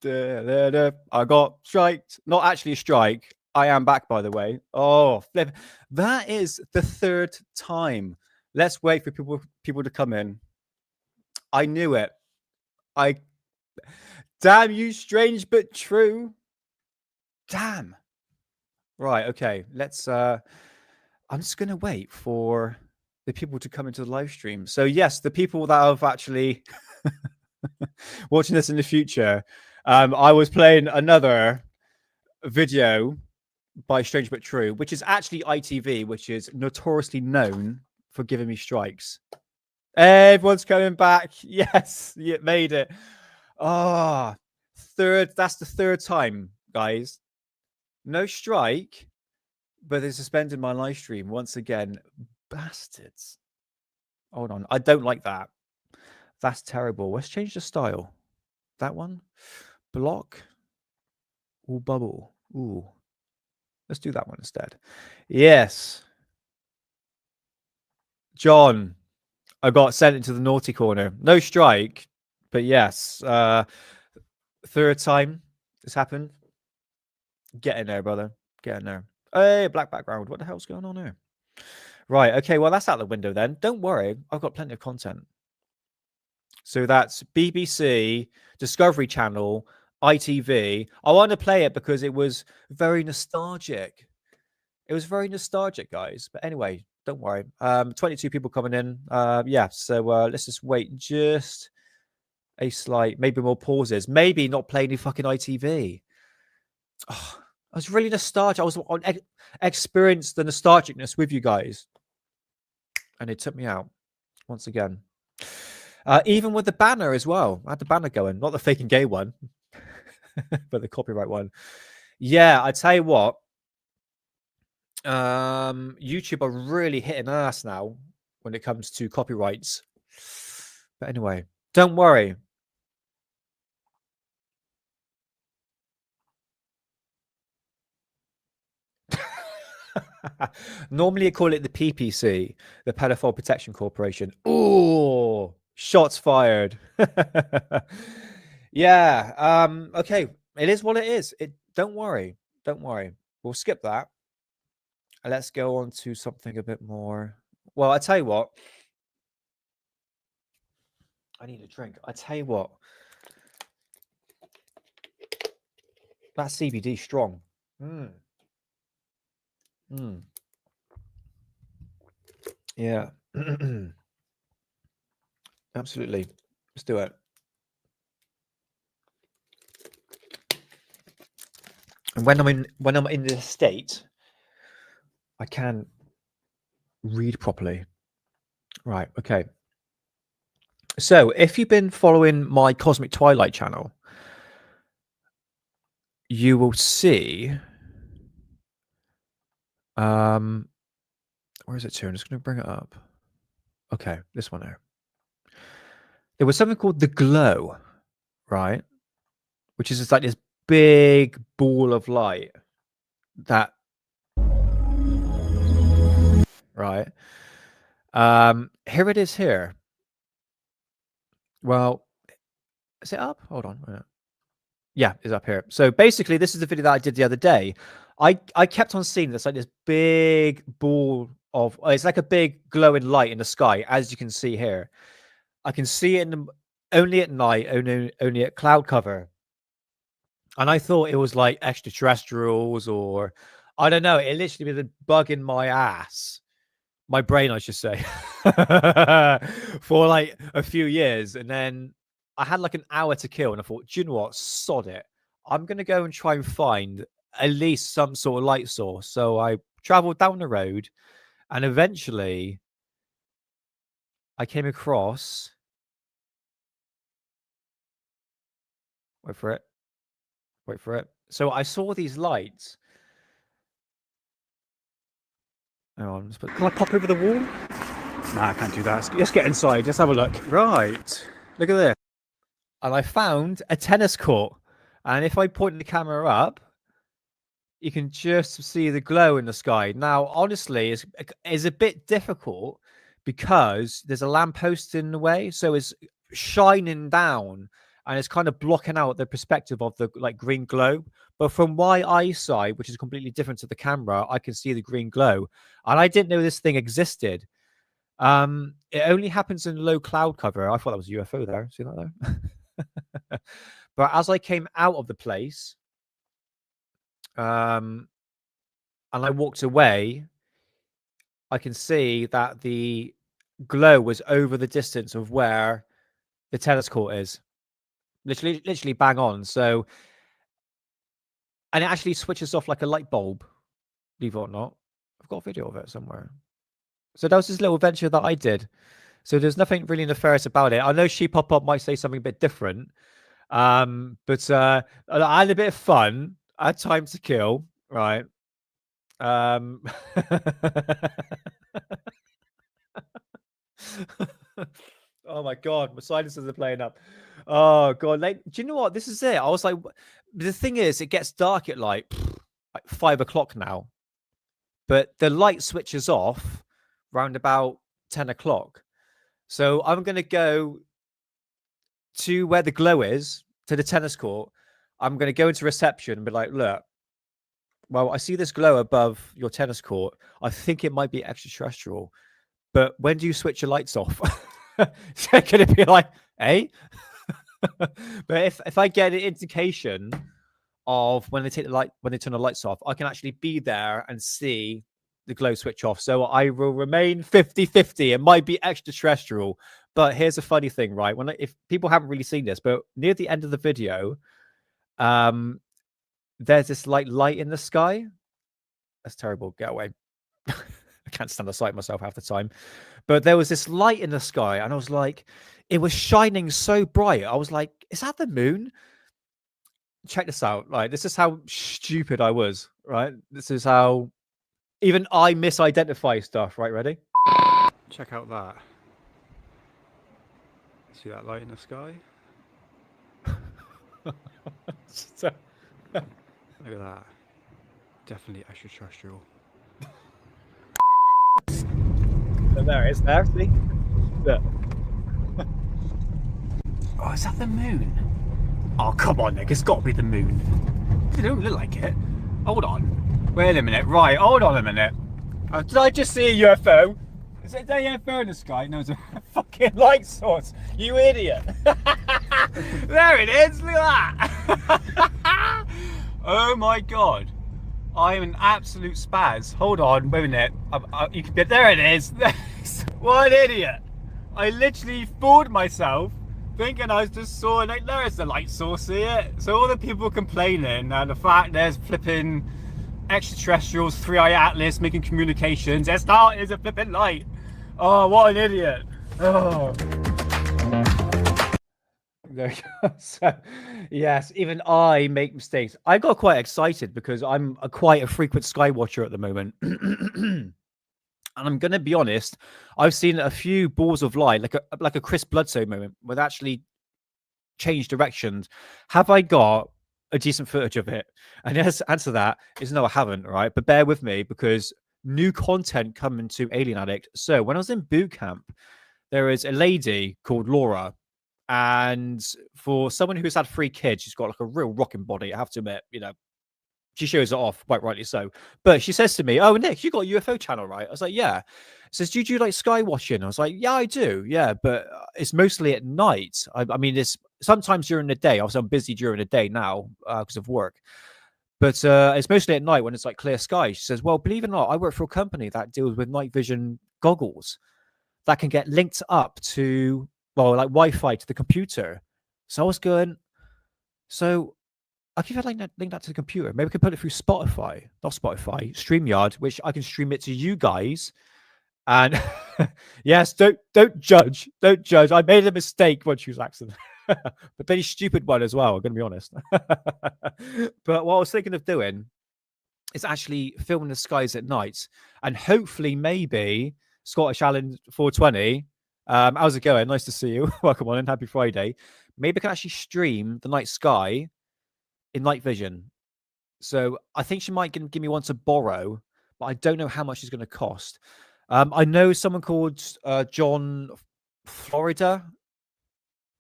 I got striked. Not actually a strike. I am back, by the way. Oh, flip. That is the third time. Let's wait for people to come in. I knew it. Damn you, strange but true. Damn. Right, okay. Let's I'm just gonna wait for the people to come into the live stream. So yes, the people that have actually watching this in the future, I was playing another video by Strange But True, which is actually ITV, which is notoriously known for giving me strikes. Everyone's coming back. Yes, you made it. Ah, that's the third time, guys. No strike, but they suspended my live stream once again. Bastards. Hold on. I don't like that. That's terrible. Let's change the style. That one. Block. Ooh, bubble. Ooh. Let's do that one instead. Yes. John, I got sent into the naughty corner. No strike, but yes. Third time this happened. Get in there, brother. Get in there. Hey, black background. What the hell's going on here? Right. Okay. Well, that's out the window then. Don't worry. I've got plenty of content. So that's BBC, Discovery Channel, ITV. I want to play it because it was very nostalgic. It was very nostalgic, guys. But anyway, don't worry. 22 people coming in. Yeah. So let's just wait just a slight, maybe more pauses. Maybe not play any fucking ITV. Oh, I was really nostalgic. I was on experienced the nostalgicness with you guys, and it took me out once again. Even with the banner as well. I had the banner going, not the fake and gay one, but the copyright one. Yeah, I tell you what. YouTube are really hitting ass now when it comes to copyrights. But anyway, don't worry. Normally, I call it the PPC, the Pedophile Protection Corporation. Oh, shots fired. Yeah. Okay. It is what it is. Don't worry. Don't worry. We'll skip that. And let's go on to something a bit more. Well, I tell you what. I need a drink. I tell you what. That CBD strong. Yeah. Absolutely. Let's do it. And when I'm in this state, I can read properly. Right. Okay. So if you've been following my Cosmic Twilight channel, you will see. Where is it to? I'm just going to bring it up. Okay, this one here. There was something called the glow, right? Which is just like this big ball of light that, right? Here it is here. Well, is it up? Hold on. Yeah, it's up here. So basically, this is the video that I did the other day. I kept on seeing this, like this big ball of, it's like a big glowing light in the sky, as you can see here. I can see it only at night, only at cloud cover. And I thought it was like extraterrestrials, or I don't know. It literally was a bug in my ass, my brain, I should say, for like a few years. And then I had like an hour to kill, and I thought, do you know what? Sod it. I'm going to go and try and find at least some sort of light source. So I traveled down the road, and eventually I came across. Wait for it. Wait for it. So I saw these lights. Hang on. Can I pop over the wall? Nah, I can't do that. Let's get inside. Let's have a look. Right. Look at this. And I found a tennis court. And if I point the camera up, you can just see the glow in the sky. Now, honestly, it's a bit difficult because there's a lamppost in the way. So it's shining down. and it's kind of blocking out the perspective of the like green glow. But from my eyesight, which is completely different to the camera, I can see the green glow, and I didn't know this thing existed. It only happens in low cloud cover. I thought that was a UFO there. See that there? But as I came out of the place, and I walked away, I can see that the glow was over the distance of where the tennis court is. Literally bang on. So, and it actually switches off like a light bulb, believe it or not. I've got a video of it somewhere. So that was this little adventure that I did. So there's nothing really nefarious about it. I know She Pop Up might say something a bit different. But I had a bit of fun. I had time to kill, right? Oh my god, my sinuses are playing up. Oh god, like, do you know what? This is it. I was like, the thing is, it gets dark at like 5 o'clock now, but the light switches off round about 10 o'clock. So I'm gonna go to where the glow is, to the tennis court. I'm gonna go into reception and be like, look, well, I see this glow above your tennis court. I think it might be extraterrestrial. But when do you switch your lights off? So can it be like, eh? But if I get an indication of when they turn the lights off, I can actually be there and see the glow switch off. So I will remain 50-50. It might be extraterrestrial. But here's a funny thing, right? If people haven't really seen this, but near the end of the video, there's this like light in the sky. That's terrible. Get away. I can't stand the sight myself half the time. But there was this light in the sky, and I was like, it was shining so bright. I was like, is that the moon? Check this out. Like, this is how stupid I was, right? This is how even I misidentify stuff, right? Ready? Check out that. See that light in the sky? So, look at that. Definitely extraterrestrial. So there it is there, see? Look. Oh, is that the moon? Oh, come on, Nick. It's got to be the moon. It don't look like it. Hold on. Wait a minute. Right, hold on a minute. Did I just see a UFO? Is it a UFO in the sky? No, it's a fucking light source. You idiot. There it is. Look at that. Oh, my God. I'm an absolute spaz. Hold on, wait a minute. You can get there. It is. What an idiot! I literally fooled myself, thinking I just saw like there is the light source here. So all the people complaining and the fact there's flipping extraterrestrials, 3-eye atlas making communications. It's not. It's a flipping light. Oh, what an idiot! Oh. There you go. So, yes, even I make mistakes. I got quite excited because I'm quite a frequent sky watcher at the moment. And I'm going to be honest, I've seen a few balls of light, like a Chris Bledsoe moment, where they actually change directions. Have I got a decent footage of it? And the answer to that is no, I haven't, right? But bear with me because new content coming to Alien Addict. So when I was in boot camp, there is a lady called Laura. And for someone who's had 3 kids, she's got like a real rocking body, I have to admit, you know. She shows it off, quite rightly so. But she says to me, oh, Nick, you got a UFO channel, right? I was like, yeah. Says, do you do like sky watching? I was like, yeah, I do. Yeah, but it's mostly at night. I mean, it's sometimes during the day. Obviously, I'm busy during the day now because of work. But it's mostly at night when it's like clear sky. She says, well, believe it or not, I work for a company that deals with night vision goggles that can get linked up to, well, like Wi-Fi to the computer. So I was going, so I can link that to the computer. Maybe we can put it through Spotify, not Spotify, StreamYard, which I can stream it to you guys. And yes, don't judge. Don't judge. I made a mistake once she was accident. But very stupid one as well, I'm going to be honest. But what I was thinking of doing is actually filming the skies at night. And hopefully, maybe, Scottish Allen 420, how's it going? Nice to see you. Welcome on and happy Friday. Maybe I can actually stream the night sky in night vision. So I think she might give me one to borrow, but I don't know how much it's going to cost. I know someone called John Florida.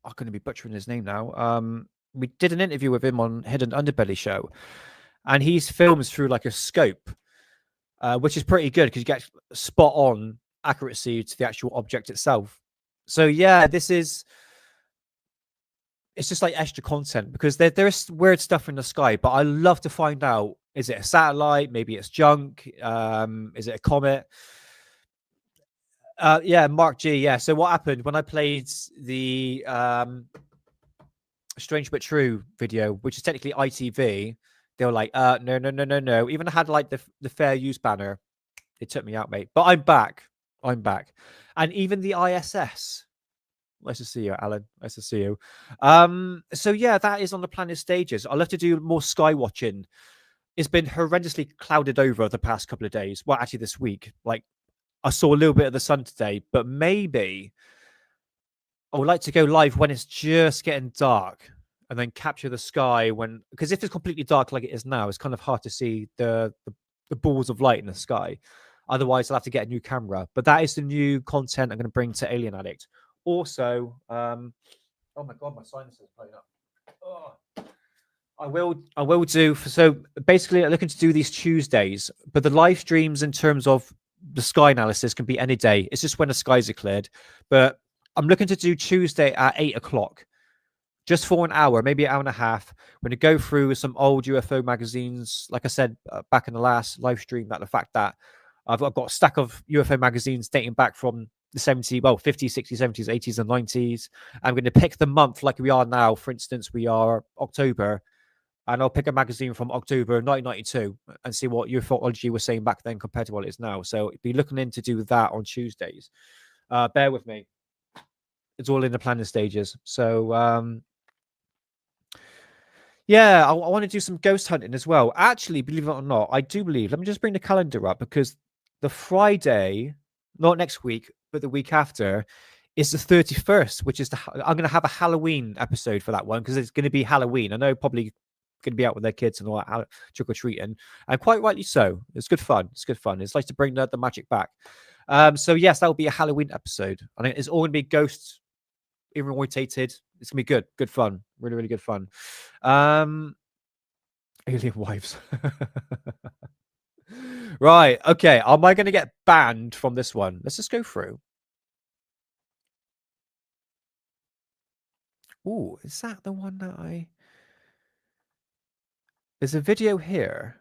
I'm going to be butchering his name now. We did an interview with him on Hidden Underbelly show, and he's films through like a scope, which is pretty good because you get spot on accuracy to the actual object itself. So yeah, it's just like extra content because there is weird stuff in the sky, but I love to find out, is it a satellite? Maybe it's junk. Is it a comet? Yeah, Mark G. Yeah. So what happened when I played the Strange But True video, which is technically ITV? They were like, no, no, no, no, no. Even I had like the fair use banner. They took me out, mate. But I'm back. I'm back. And even the ISS. Nice to see you, Alan. Nice to see you. So yeah, that is on the planet stages. I'll have to do more sky watching. It's been horrendously clouded over the past couple of days. Well, actually this week. Like I saw a little bit of the sun today, but maybe I would like to go live when it's just getting dark and then capture the sky when, because if it's completely dark like it is now, it's kind of hard to see the balls of light in the sky. Otherwise, I'll have to get a new camera. But that is the new content I'm going to bring to Alien Addict. Also, oh my god, my sinus is playing up. Oh. I will do. So basically, I'm looking to do these Tuesdays, but the live streams in terms of the sky analysis can be any day. It's just when the skies are cleared. But I'm looking to do Tuesday at 8 o'clock, just for an hour, maybe an hour and a half. We're going to go through some old UFO magazines. Like I said back in the last live stream, that the fact that I've got a stack of UFO magazines dating back from the 70s, well, 50s, 60s, 70s, 80s, and 90s. I'm going to pick the month like we are now. For instance, we are October, and I'll pick a magazine from October 1992 and see what ufology was saying back then compared to what it is now. So be looking in to do that on Tuesdays. Bear with me. It's all in the planning stages. So yeah, I want to do some ghost hunting as well. Actually, believe it or not, I do believe. Let me just bring the calendar up because the Friday, not next week, but the week after, is the 31st, which is I'm going to have a Halloween episode for that one because it's going to be Halloween. I know probably going to be out with their kids and all that trick or treating, and quite rightly so. It's good fun. It's good fun. It's nice to bring the magic back. So yes, that will be a Halloween episode. I think it's all going to be ghosts irritated. It's gonna be good. Good fun. Really, really good fun. Alien wives. Right. Okay. Am I gonna get banned from this one? Let's just go through. Ooh, is that the one that there's a video here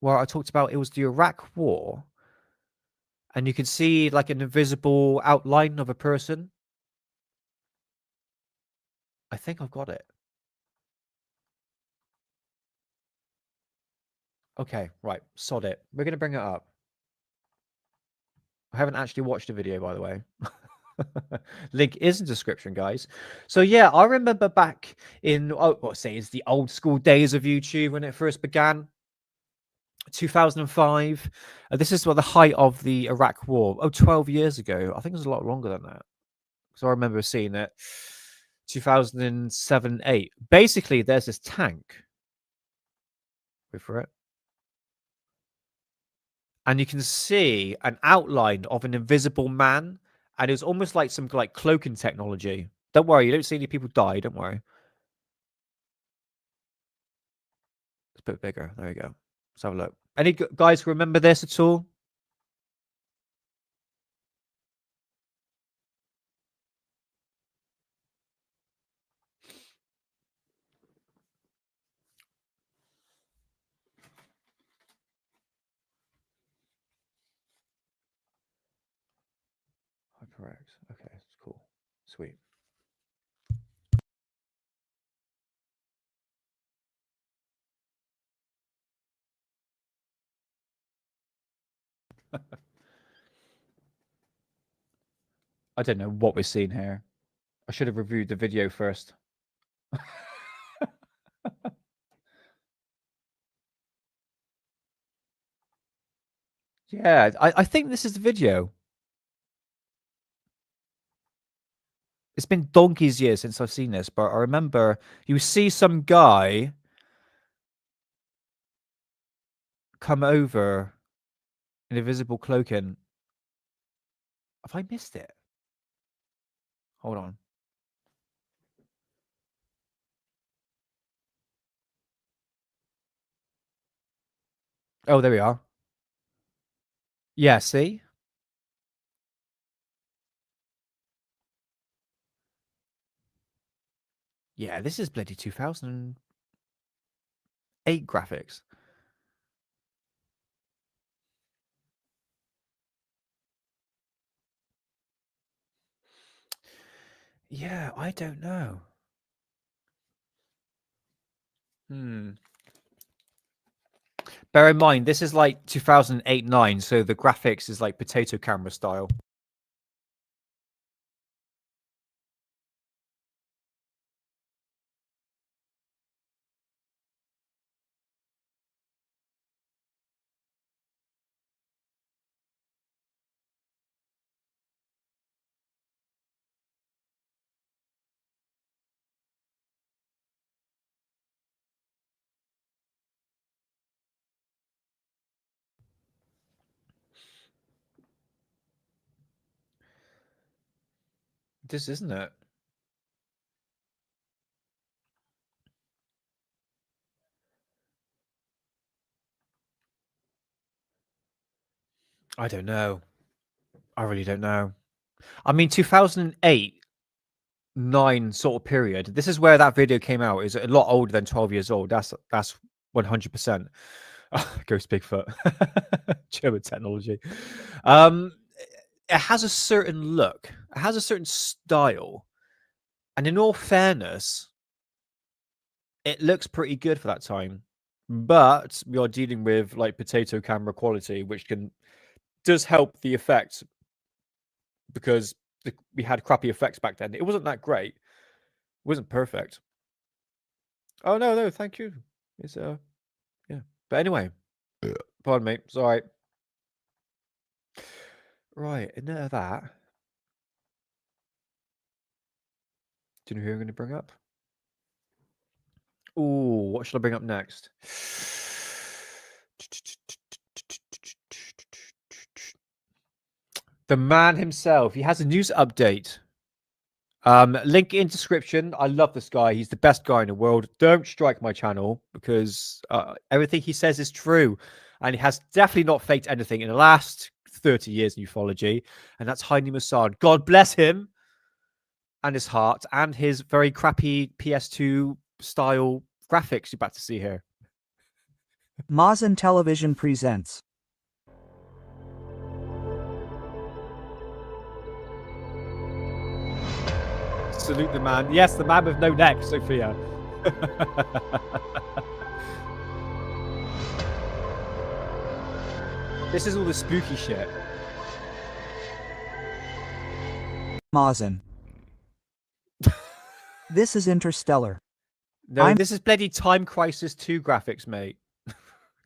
where I talked about it was the Iraq War, and you can see like an invisible outline of a person. I think I've got it. Okay, right. Sod it. We're gonna bring it up. I haven't actually watched the video, by the way. Link is in description, guys. So yeah, I remember back in it's the old school days of YouTube when it first began, 2005. This is what the height of the Iraq War. 12 years ago. I think it was a lot longer than that. So I remember seeing it 2007, 8. Basically, there's this tank. Wait for it. And you can see an outline of an invisible man, and it's almost like some like cloaking technology. Don't worry, you don't see any people die. Don't worry. It's a bit bigger. There you go. Let's have a look. Any guys remember this at all? Correct. Okay, cool. Sweet. I don't know what we're seeing here. I should have reviewed the video first. Yeah, I think this is the video. It's been donkey's years since I've seen this, but I remember you see some guy come over in invisible cloaking. Have I missed it? Hold on. Oh, there we are. Yeah, see? Yeah, this is bloody 2008 graphics. Yeah, I don't know. Bear in mind, this is like 2008-9, so the graphics is like potato camera style. This isn't it? I don't know. I really don't know. I mean, 2008-9 sort of period. This is where that video came out. Is a lot older than 12 years old. That's 100%. Ghost Bigfoot. German technology. It has a certain look. It has a certain style. And in all fairness, it looks pretty good for that time. But we are dealing with like potato camera quality, which does help the effect because we had crappy effects back then. It wasn't that great. It wasn't perfect. Oh no, thank you. It's yeah. But anyway, pardon me. Sorry. Right, enough of that. Do you know who I'm going to bring up? Ooh, what should I bring up next? The man himself. He has a news update. Link in description. I love this guy. He's the best guy in the world. Don't strike my channel because everything he says is true. And he has definitely not faked anything in the last 30 years in ufology. And that's Heini Mossad. God bless him and his heart and his very crappy PS2 style graphics you're about to see here. Mazen Television presents. Salute the man. Yes, the man with no neck, Sophia. This is all the spooky shit. Mazen. This is Interstellar. No, this is bloody Time Crisis 2 graphics, mate.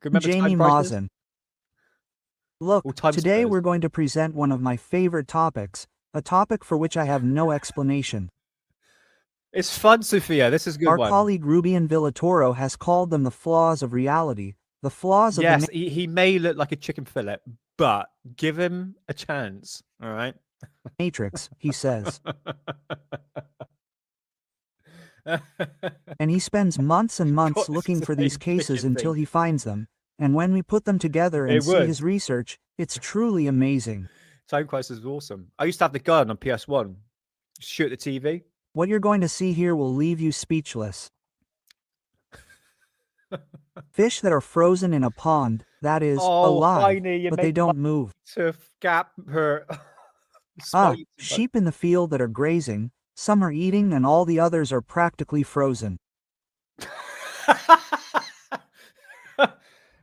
Remember Jamie Time Crisis? Mazen. Look, today Spurs. we're going to present one of my favorite topics, a topic for which I have no explanation. It's fun, Sophia. This is a good Our one. colleague Rubian Villatoro has called them the flaws of reality, the flaws of yes, he may look like a chicken fillet, but give him a chance, all right? Matrix, he says. And he spends months and months looking for these cases until he finds them. And when we put them together and see his research, it's truly amazing. Time Crisis is awesome. I used to have the gun on PS1. Shoot the TV. What you're going to see here will leave you speechless. Fish that are frozen in a pond, that is, alive, Heine, but they don't move. To gap her. Sheep in the field that are grazing, some are eating and all the others are practically frozen.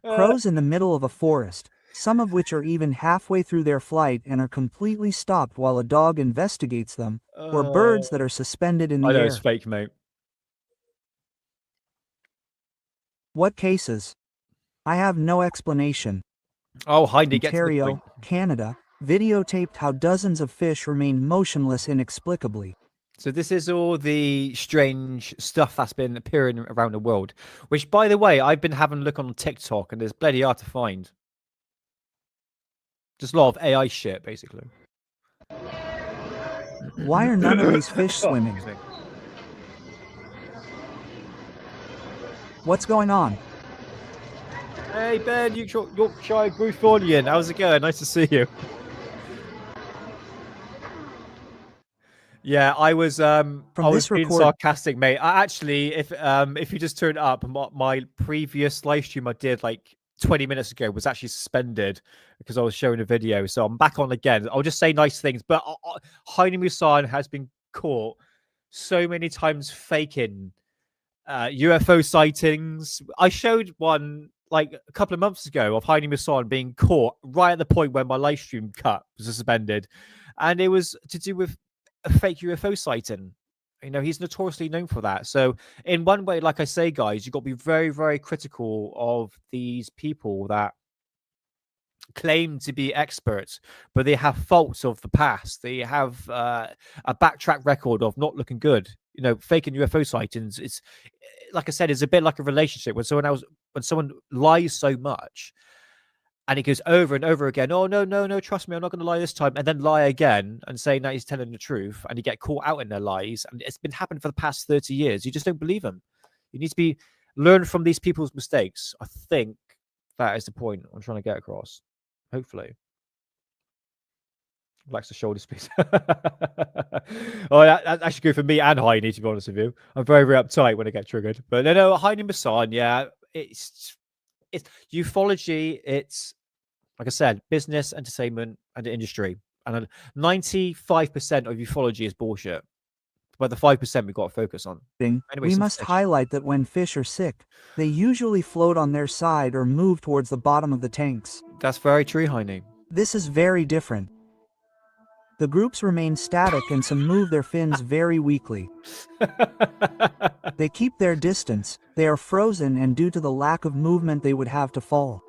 Crows in the middle of a forest, some of which are even halfway through their flight and are completely stopped while a dog investigates them, or birds that are suspended in the air. I know it's fake, mate. What cases? I have no explanation. Oh, Heidi gets Ontario, Canada, videotaped how dozens of fish remain motionless inexplicably. So this is all the strange stuff that's been appearing around the world, which, by the way, I've been having a look on TikTok, and there's bloody hard to find. Just a lot of AI shit, basically. Why are none of these fish swimming? Excuse me. What's going on? Hey Ben, Yorkshire Gryffindorian. How's it going? Nice to see you. Yeah, I was being sarcastic, mate. I actually, if you just turned up, my previous live stream I did like 20 minutes ago was actually suspended because I was showing a video. So I'm back on again. I'll just say nice things. But Heine Musan has been caught so many times faking UFO sightings. I showed one like a couple of months ago of Heine Musan being caught right at the point when my live stream cut was suspended. And it was to do with a fake UFO sighting. You know, he's notoriously known for that. So, in one way, like I say, guys, you've got to be very, very critical of these people that claim to be experts, but they have faults of the past. They have a backtrack record of not looking good. You know, faking UFO sightings. It's like I said, it's a bit like a relationship when someone lies so much. And it goes over and over again. Oh, no, trust me, I'm not going to lie this time. And then lie again and say that he's telling the truth. And you get caught out in their lies. And it's been happening for the past 30 years. You just don't believe them. You need to learn from these people's mistakes. I think that is the point I'm trying to get across. Hopefully. Likes the shoulder space. Oh, that should go for me and Heine, to be honest with you. I'm very, very uptight when I get triggered. But no, Heine Musan, yeah, it's ufology. It's like I said, business, entertainment, and industry. And 95% of ufology is bullshit. But the 5% we've got to focus on. Anyway, we must highlight that when fish are sick, they usually float on their side or move towards the bottom of the tanks. That's very true, Heine. This is very different. The groups remain static and some move their fins very weakly. They keep their distance, they are frozen, and due to the lack of movement they would have to fall.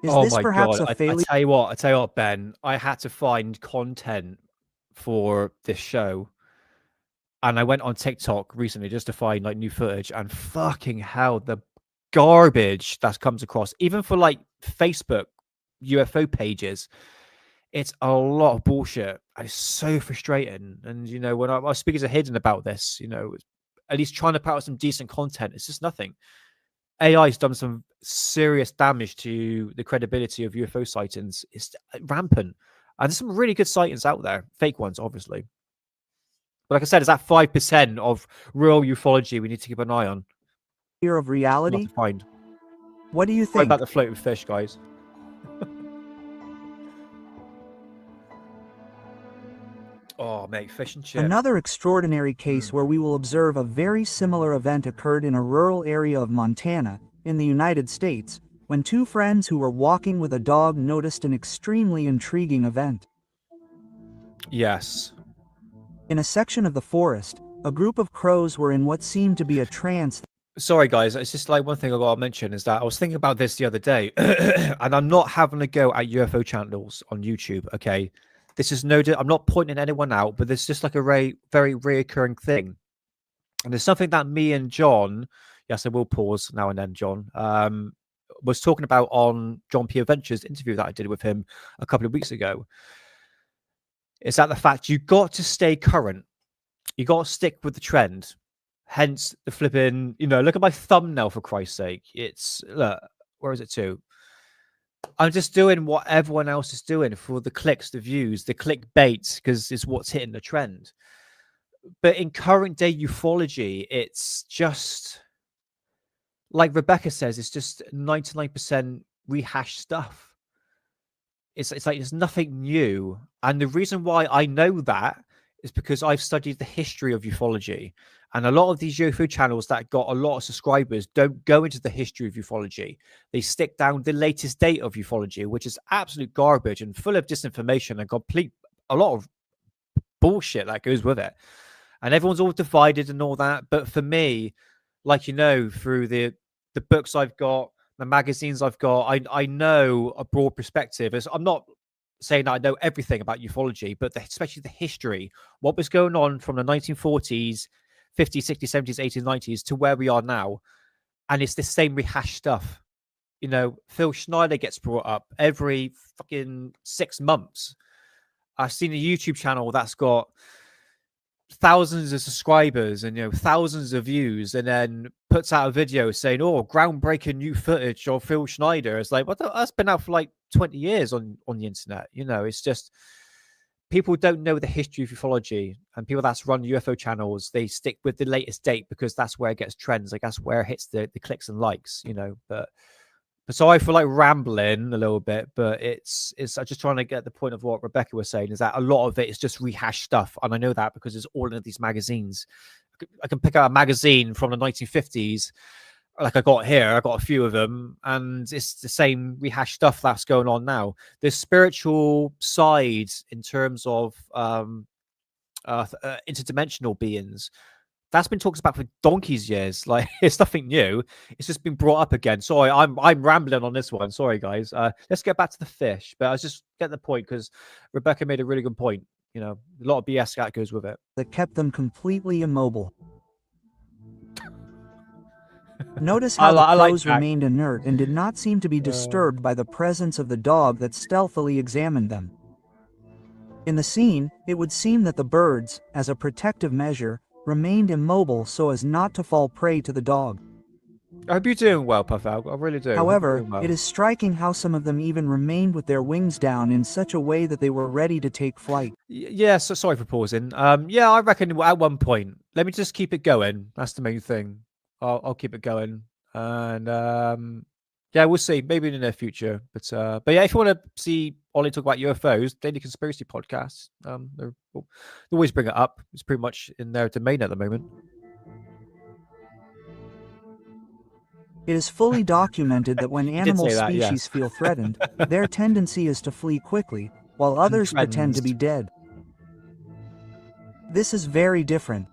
Is this perhaps a failure? I tell you what, Ben, I had to find content for this show. And I went on TikTok recently just to find like new footage, and fucking hell, the garbage that comes across, even for like Facebook UFO pages, it's a lot of bullshit. And it's so frustrating. And you know, when I was speaking to Hidden about this, you know, at least trying to put out some decent content, it's just nothing. AI's done some serious damage to the credibility of UFO sightings. It's rampant. And there's some really good sightings out there. Fake ones, obviously. But like I said, it's that 5% of real ufology we need to keep an eye on. Fear of reality? To find. What do you think? What about the floating fish, guys? Oh, mate, fish and chips. Another extraordinary case where we will observe a very similar event occurred in a rural area of Montana, in the United States, when two friends who were walking with a dog noticed an extremely intriguing event. Yes. In a section of the forest, a group of crows were in what seemed to be a trance. Sorry, guys, it's just like one thing I got to mention is that I was thinking about this the other day, and I'm not having a go at UFO channels on YouTube, okay? This is I'm not pointing anyone out, but it's just like a very, very reoccurring thing. And there's something that me and John, yes, I will pause now and then, John, was talking about on John P. Adventures interview that I did with him a couple of weeks ago. Is that the fact you got to stay current. You got to stick with the trend. Hence the flipping, you know, look at my thumbnail for Christ's sake. It's, look, where is it to? I'm just doing what everyone else is doing for the clicks, the views, the clickbait, because it's what's hitting the trend. But in current day ufology, it's just, like Rebecca says, it's just 99% rehashed stuff. It's like there's nothing new. And the reason why I know that is because I've studied the history of ufology. And a lot of these UFO channels that got a lot of subscribers don't go into the history of ufology. They stick down the latest date of ufology, which is absolute garbage and full of disinformation and a lot of bullshit that goes with it. And everyone's all divided and all that. But for me, like, you know, through the books I've got, the magazines I've got, I know a broad perspective. I'm not saying that I know everything about ufology, but especially the history, what was going on from the 1940s, 50s, 60s, 70s, 80s, 90s to where we are now. And it's the same rehashed stuff. You know, Phil Schneider gets brought up every fucking 6 months. I've seen a YouTube channel that's got thousands of subscribers and thousands of views, and then puts out a video saying, "Oh, groundbreaking new footage of Phil Schneider." It's like, what? That's been out for like 20 years on the internet. It's just people don't know the history of ufology, and people that's run UFO channels, they stick with the latest date because that's where it gets trends. Like that's where it hits the clicks and likes. But so I feel like rambling a little bit, but it's I'm just trying to get the point of what Rebecca was saying, is that a lot of it is just rehashed stuff, and I know that because it's all in these magazines. I can pick out a magazine from the 1950s, like I got here. I got a few of them, and it's the same rehashed stuff that's going on now. The spiritual side, in terms of interdimensional beings, that's been talked about for donkey's years. Like, it's nothing new. It's just been brought up again. Sorry, I'm rambling on this one. Sorry, guys. Let's get back to the fish. But I was just getting the point because Rebecca made a really good point. A lot of BS that goes with it. That kept them completely immobile. Notice how the crows remained inert and did not seem to be disturbed by the presence of the dog that stealthily examined them. In the scene, it would seem that the birds, as a protective measure, remained immobile so as not to fall prey to the dog. I hope you're doing well, Puffal. I really do. However, it is striking how some of them even remained with their wings down in such a way that they were ready to take flight. Yeah, so sorry for pausing. Yeah, I reckon at one point, let me just keep it going. That's the main thing. I'll keep it going, and yeah, we'll see. Maybe in the near future, but yeah, if you want to see Ollie talk about UFOs, Daily Conspiracy Podcast, they always bring it up. It's pretty much in their domain at the moment. It is fully documented that when animal species feel threatened, their tendency is to flee quickly, while others pretend to be dead. This is very different.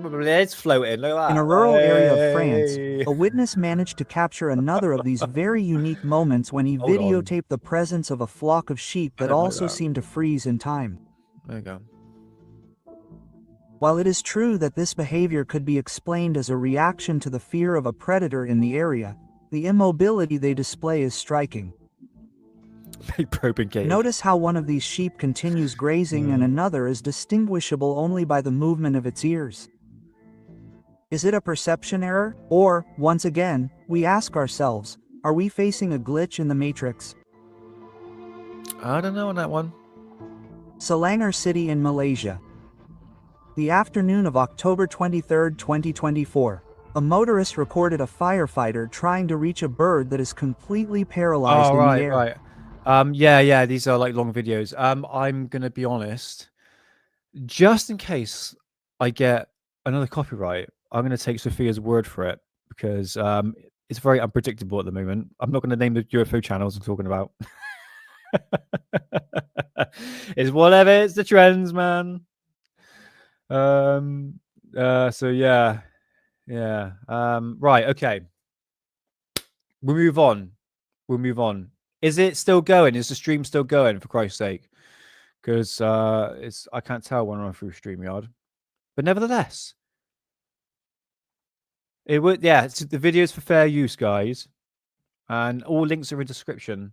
It's floating. Look at that. In a rural area of France, a witness managed to capture another of these very unique moments when he videotaped the presence of a flock of sheep that also seemed to freeze in time. There you go. While it is true that this behavior could be explained as a reaction to the fear of a predator in the area, the immobility they display is striking. Notice how one of these sheep continues grazing and another is distinguishable only by the movement of its ears. Is it a perception error? Or, once again, we ask ourselves, are we facing a glitch in the matrix? I don't know on that one. Selangor City in Malaysia. The afternoon of October 23, 2024, a motorist recorded a firefighter trying to reach a bird that is completely paralyzed in the air. Yeah, these are like long videos. I'm gonna be honest, just in case I get another copyright, I'm gonna take Sophia's word for it, because it's very unpredictable at the moment. I'm not gonna name the UFO channels I'm talking about. It's whatever, it's the trends, man. So yeah. Right, okay. We'll move on. Is it still going? Is the stream still going, for Christ's sake? Because I can't tell when I'm through StreamYard. But nevertheless, it would, yeah, it's the videos for fair use, guys. And all links are in description.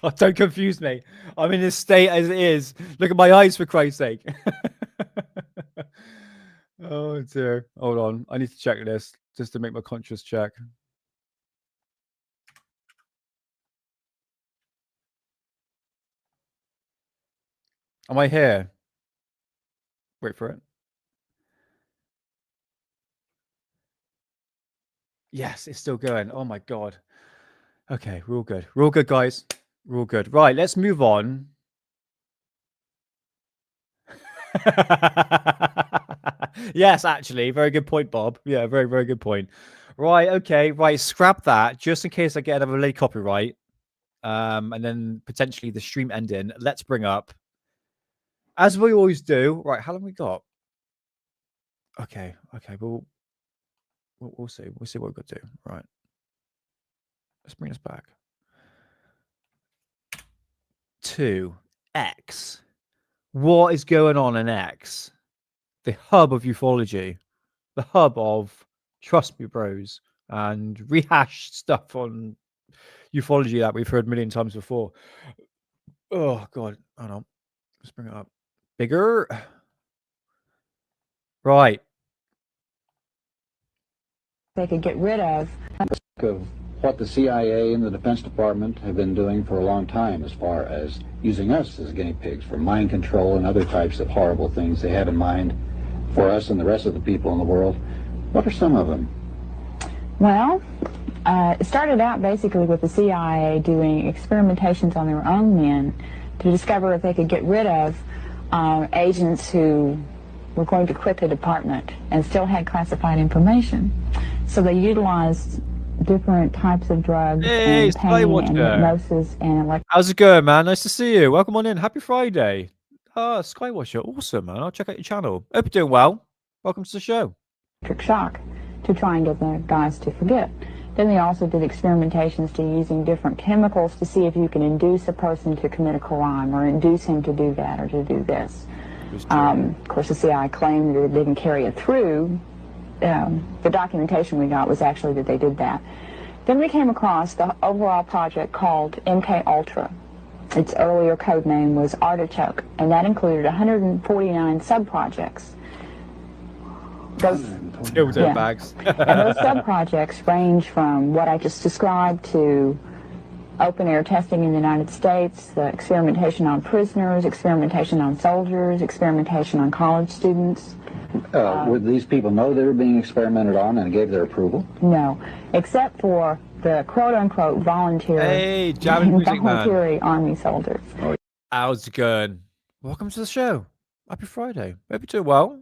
God, don't confuse me. I'm in this state as it is. Look at my eyes, for Christ's sake. Oh dear. Hold on. I need to check this just to make my conscious check. Am I here? Wait for it. Yes, it's still going. Oh my God. Okay, we're all good. We're all good, guys. We're all good. Right, let's move on. Yes, actually, very good point, Bob. Yeah, very, very good point. Right, okay, right, scrap that just in case I get another late copyright. And then potentially the stream ending. Let's bring up, as we always do. Right, how long we got? Okay, we'll see. We'll see what we've got to do. Right. Let's bring this back. 2X. What is going on in X? the hub of ufology, the hub of trust me, bros, and rehashed stuff on ufology that we've heard a million times before. Oh God, hold on, let's bring it up bigger. Right. They could get rid of what the CIA and the Defense Department have been doing for a long time as far as using us as guinea pigs for mind control and other types of horrible things they have in mind for us and the rest of the people in the world. What are some of them? Well, it started out basically with the CIA doing experimentations on their own men to discover if they could get rid of agents who were going to quit the department and still had classified information. So they utilized different types of drugs and pain and hypnosis and How's it going, man? Nice to see you. Welcome on in. Happy Friday. Skywatcher, awesome, man. I'll check out your channel. Hope you're doing well. Welcome to the show. electric shock to try and get the guys to forget. Then they also did experimentations to using different chemicals to see if you can induce a person to commit a crime or induce him to do that or to do this. Of course, the CIA claimed that it didn't carry it through. The documentation we got was actually that they did that. Then we came across the overall project called MK Ultra. Its earlier code name was Artichoke, and that included 149 sub-projects. Those bags. And those sub-projects range from what I just described to open-air testing in the United States, the experimentation on prisoners, experimentation on soldiers, experimentation on college students. Would these people know they were being experimented on and gave their approval? No, except for the quote-unquote voluntary, voluntary Army soldiers. How's it going? Welcome to the show. Happy Friday. Hope you're doing well.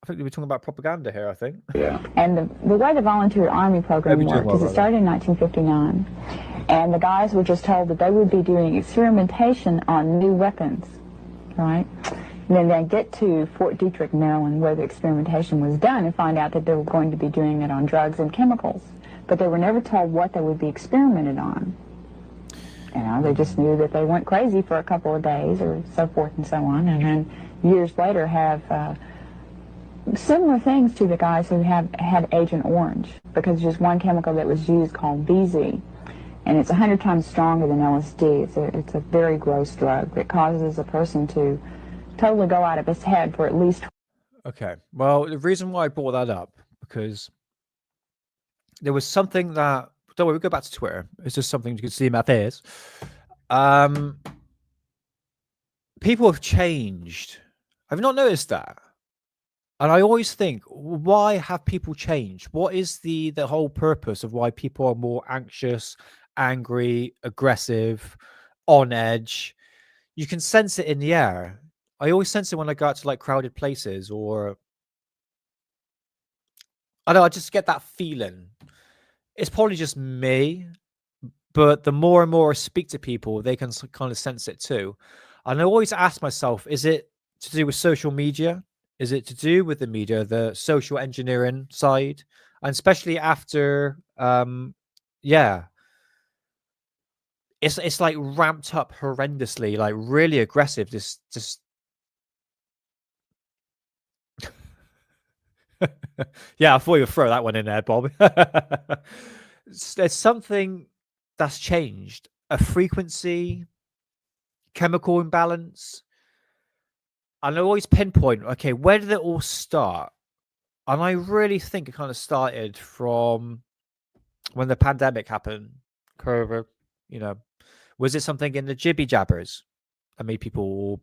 I think we're talking about propaganda here, I think. Yeah. And the way the volunteer Army program worked is it started in 1959, and the guys were just told that they would be doing experimentation on new weapons, right? And then they'd get to Fort Detrick, Maryland, where the experimentation was done, and find out that they were going to be doing it on drugs and chemicals. But they were never told what they would be experimented on. You know, they just knew that they went crazy for a couple of days or so forth and so on, and then years later have similar things to the guys who had Agent Orange, because there's one chemical that was used called BZ, and it's 100 times stronger than LSD. It's a very gross drug that causes a person to totally go out of his head for at least. Okay, well, the reason why I brought that up, because there was something that, don't worry, we'll go back to Twitter. It's just something you can see in my face. People have changed. Have you not noticed that? And I always think, why have people changed? What is the whole purpose of why people are more anxious, angry, aggressive, on edge? You can sense it in the air. I always sense it when I go out to like crowded places, or I don't know, I just get that feeling. It's probably just me, but the more and more I speak to people, they can kind of sense it too. And I always ask myself, is it to do with social media? Is it to do with the media, the social engineering side? And especially after, it's like ramped up horrendously, like really aggressive. Yeah, I thought you would throw that one in there, Bob. There's something that's changed, a frequency, chemical imbalance. And I always pinpoint, okay, where did it all start? And I really think it kind of started from when the pandemic happened. COVID, you know, was it something in the jibby jabbers that made people all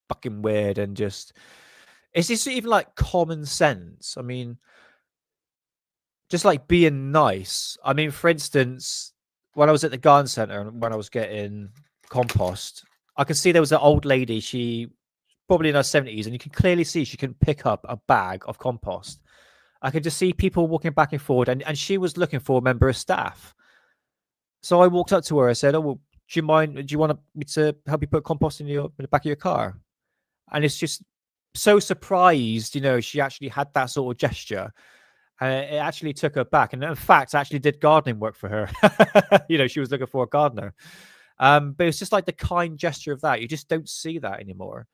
fucking weird and just, is this even like common sense? I mean, just like being nice. I mean, for instance, when I was at the garden center and when I was getting compost, I could see there was an old lady, she probably in her 70s, and you can clearly see she couldn't pick up a bag of compost. I could just see people walking back and forward, and she was looking for a member of staff. So I walked up to her. I said, "Oh, well, do you want me to help you put compost in the back of your car?" And it's just so surprised, you know, she actually had that sort of gesture. And it actually took her back. And in fact, I actually did gardening work for her. You know, she was looking for a gardener. But it's just like the kind gesture of that. You just don't see that anymore.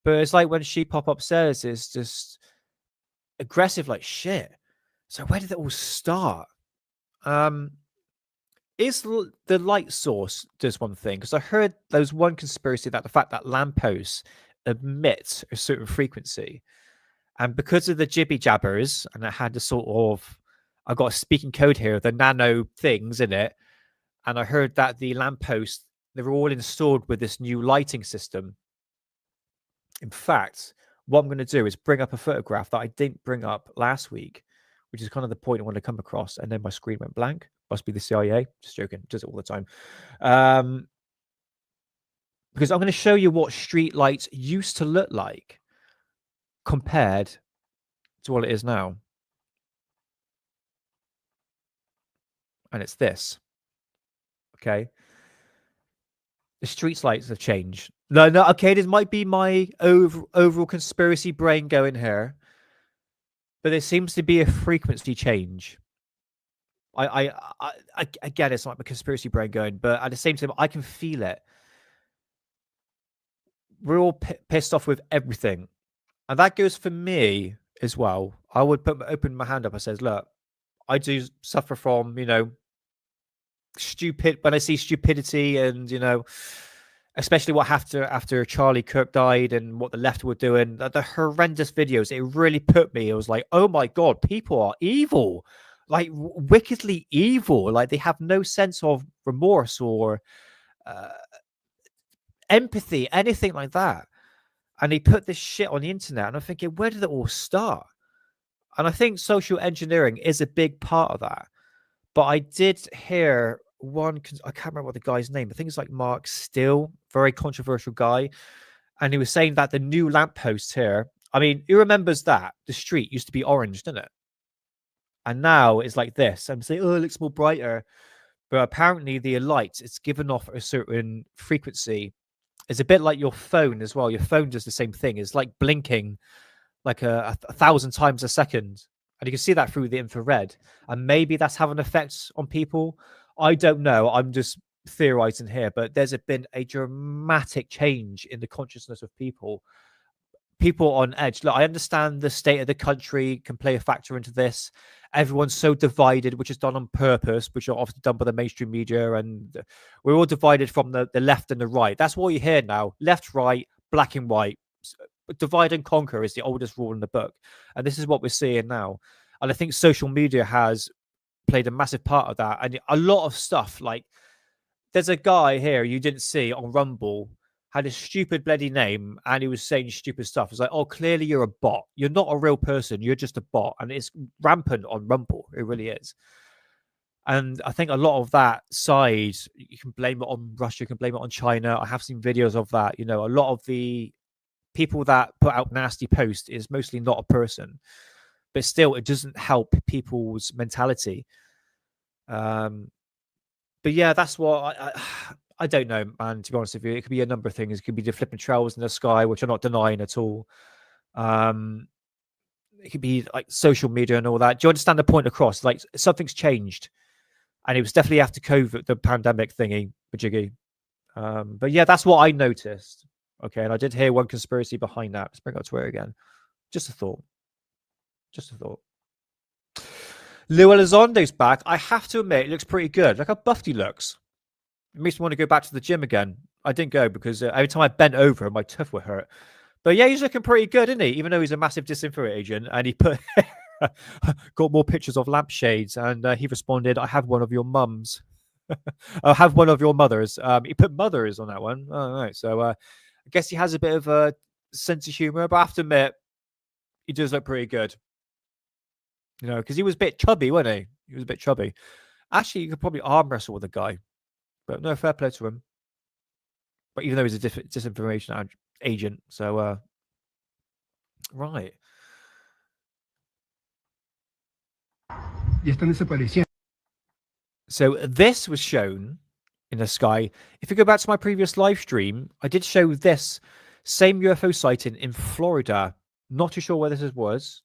But it's like when she pop upstairs, it's just aggressive like shit. So where did it all start? Is the light source does one thing? Because I heard there was one conspiracy that the fact that lampposts emit a certain frequency, and because of the jibby jabbers, and it had the sort of, I got a speaking code here, the nano things in it, and I heard that the lampposts, they were all installed with this new lighting system. In fact, what I'm going to do is bring up a photograph that I didn't bring up last week, which is kind of the point I want to come across, and then my screen went blank. Must be the CIA. Just joking. Does it all the time. Because I'm going to show you what street lights used to look like compared to what it is now. And it's this. Okay. The street lights have changed. No, okay, this might be my overall conspiracy brain going here. But there seems to be a frequency change. I get it's not my conspiracy brain going, but at the same time, I can feel it. We're all pissed off with everything. And that goes for me as well. I would open my hand up and says, look, I do suffer from, when I see stupidity and, especially what after Charlie Kirk died and what the left were doing, the horrendous videos, it really put me. It was like, oh my God, people are evil, like wickedly evil. Like they have no sense of remorse or empathy, anything like that. And he put this shit on the internet, and I'm thinking, where did it all start? And I think social engineering is a big part of that. But I did hear one, I can't remember what the guy's name, I think it's like Mark Steele, very controversial guy. And he was saying that the new lampposts here, I mean, who remembers that? The street used to be orange, didn't it? And now it's like this. I'm saying, oh, it looks more brighter. But apparently the light, it's given off a certain frequency. It's a bit like your phone as well. Your phone does the same thing. It's like blinking like a 1,000 times a second. And you can see that through the infrared. And maybe that's having effects on people. I don't know. I'm just theorizing here. But there's been a dramatic change in the consciousness of people. People on edge. Look, I understand the state of the country can play a factor into this. Everyone's so divided, which is done on purpose, which are often done by the mainstream media. And we're all divided from the left and the right. That's what you hear now. Left, right, black and white. Divide and conquer is the oldest rule in the book. And this is what we're seeing now. And I think social media has played a massive part of that. And a lot of stuff, like there's a guy here you didn't see on Rumble, had a stupid bloody name, and he was saying stupid stuff. It's like, oh, clearly you're a bot. You're not a real person. You're just a bot. And it's rampant on Rumble. It really is. And I think a lot of that side, you can blame it on Russia, you can blame it on China. I have seen videos of that. A lot of the people that put out nasty posts is mostly not a person. But still, it doesn't help people's mentality. But yeah, that's what I don't know, man, to be honest with you. It could be a number of things. It could be the flipping trails in the sky, which I'm not denying at all. It could be like social media and all that. Do you understand the point across? Like something's changed. And it was definitely after COVID, the pandemic thingy, majiggy. But yeah, that's what I noticed. Okay, and I did hear one conspiracy behind that. Let's bring up Twitter again. Just a thought. Just a thought. Lou Elizondo's back. I have to admit, it looks pretty good. Look how buffed he looks. It makes me want to go back to the gym again. I didn't go because every time I bent over, my tuff would hurt. But yeah, he's looking pretty good, isn't he? Even though he's a massive disinfo agent, and he put got more pictures of lampshades, and he responded, "I have one of your mums. I have one of your mothers." He put mothers on that one. All right, so I guess he has a bit of a sense of humor, but I have to admit, he does look pretty good. Because he was a bit chubby, wasn't he? He was a bit chubby. Actually, you could probably arm wrestle with the guy. But no, fair play to him. But even though he's a disinformation agent. So, right. So this was shown in the sky. If you go back to my previous live stream, I did show this same UFO sighting in Florida. Not too sure where this was.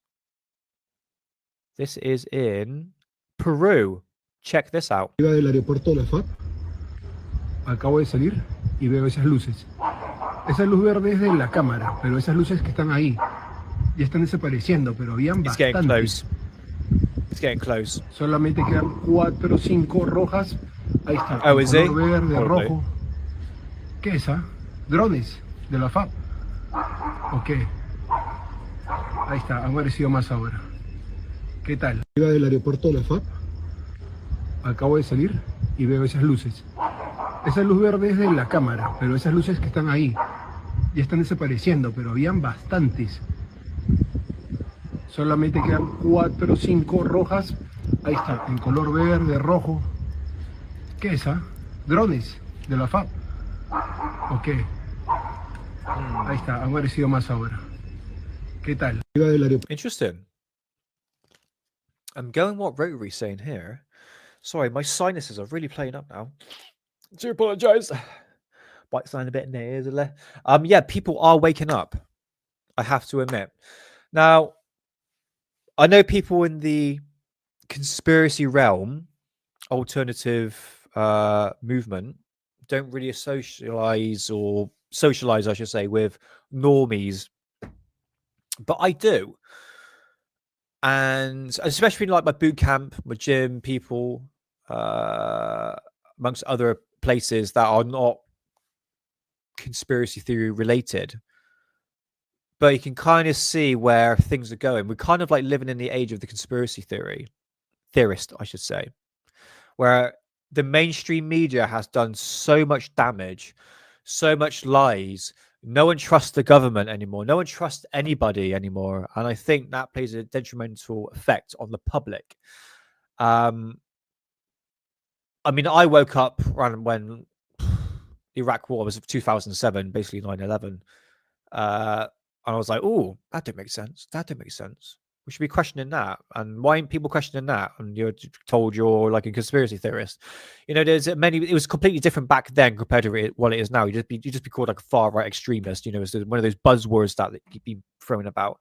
This is in Peru. Check this out. Del aeropuerto de La FAT. Acabo de salir y veo esas luces. Esa luz verde es de la cámara, pero esas luces que están ahí ya están desapareciendo, pero habían It's getting bastantes. close. It's getting close. Solamente quedan 4 o 5 rojas. Ahí está, Oh, en is he? color verde, Probably. rojo. ¿Qué es, ah? Drones de la FAB. Ok. Ahí está, han aparecido más ahora. ¿Qué tal? Arriba del aeropuerto de la FAB. Acabo de salir y veo esas luces. Esa luz verde es de la cámara, pero esas luces que están ahí ya están desapareciendo, pero habían bastantes. Solamente quedan 4 o 5 rojas. Ahí está, en color verde, rojo. ¿Qué es, ah? Drones de la FAB. Ok. Ahí está, han aparecido más ahora. ¿Qué tal? Arriba del aeropuerto. Interesting. I'm going what Rotary's saying here. Sorry, my sinuses are really playing up now. Do apologise. Bite sign a bit nasally. Yeah, people are waking up. I have to admit. Now, I know people in the conspiracy realm, alternative movement, don't really socialize, I should say, with normies, but I do. And especially like my boot camp, my gym people, amongst other places that are not conspiracy theory related, but you can kind of see where things are going. We're kind of like living in the age of the conspiracy theorist, I should say, where the mainstream media has done so much damage, so much lies. No one trusts the government anymore. No one trusts anybody anymore. And I think that plays a detrimental effect on the public. I mean, I woke up around when Iraq war was 2007, basically 9/11. And I was like, oh, that didn't make sense. That didn't make sense. We should be questioning that. And why aren't people questioning that? And you're told you're like a conspiracy theorist. You know, there's many. It was completely different back then compared to what it is now. You just be called like a far right extremist. You know, it's one of those buzzwords that keep being thrown about.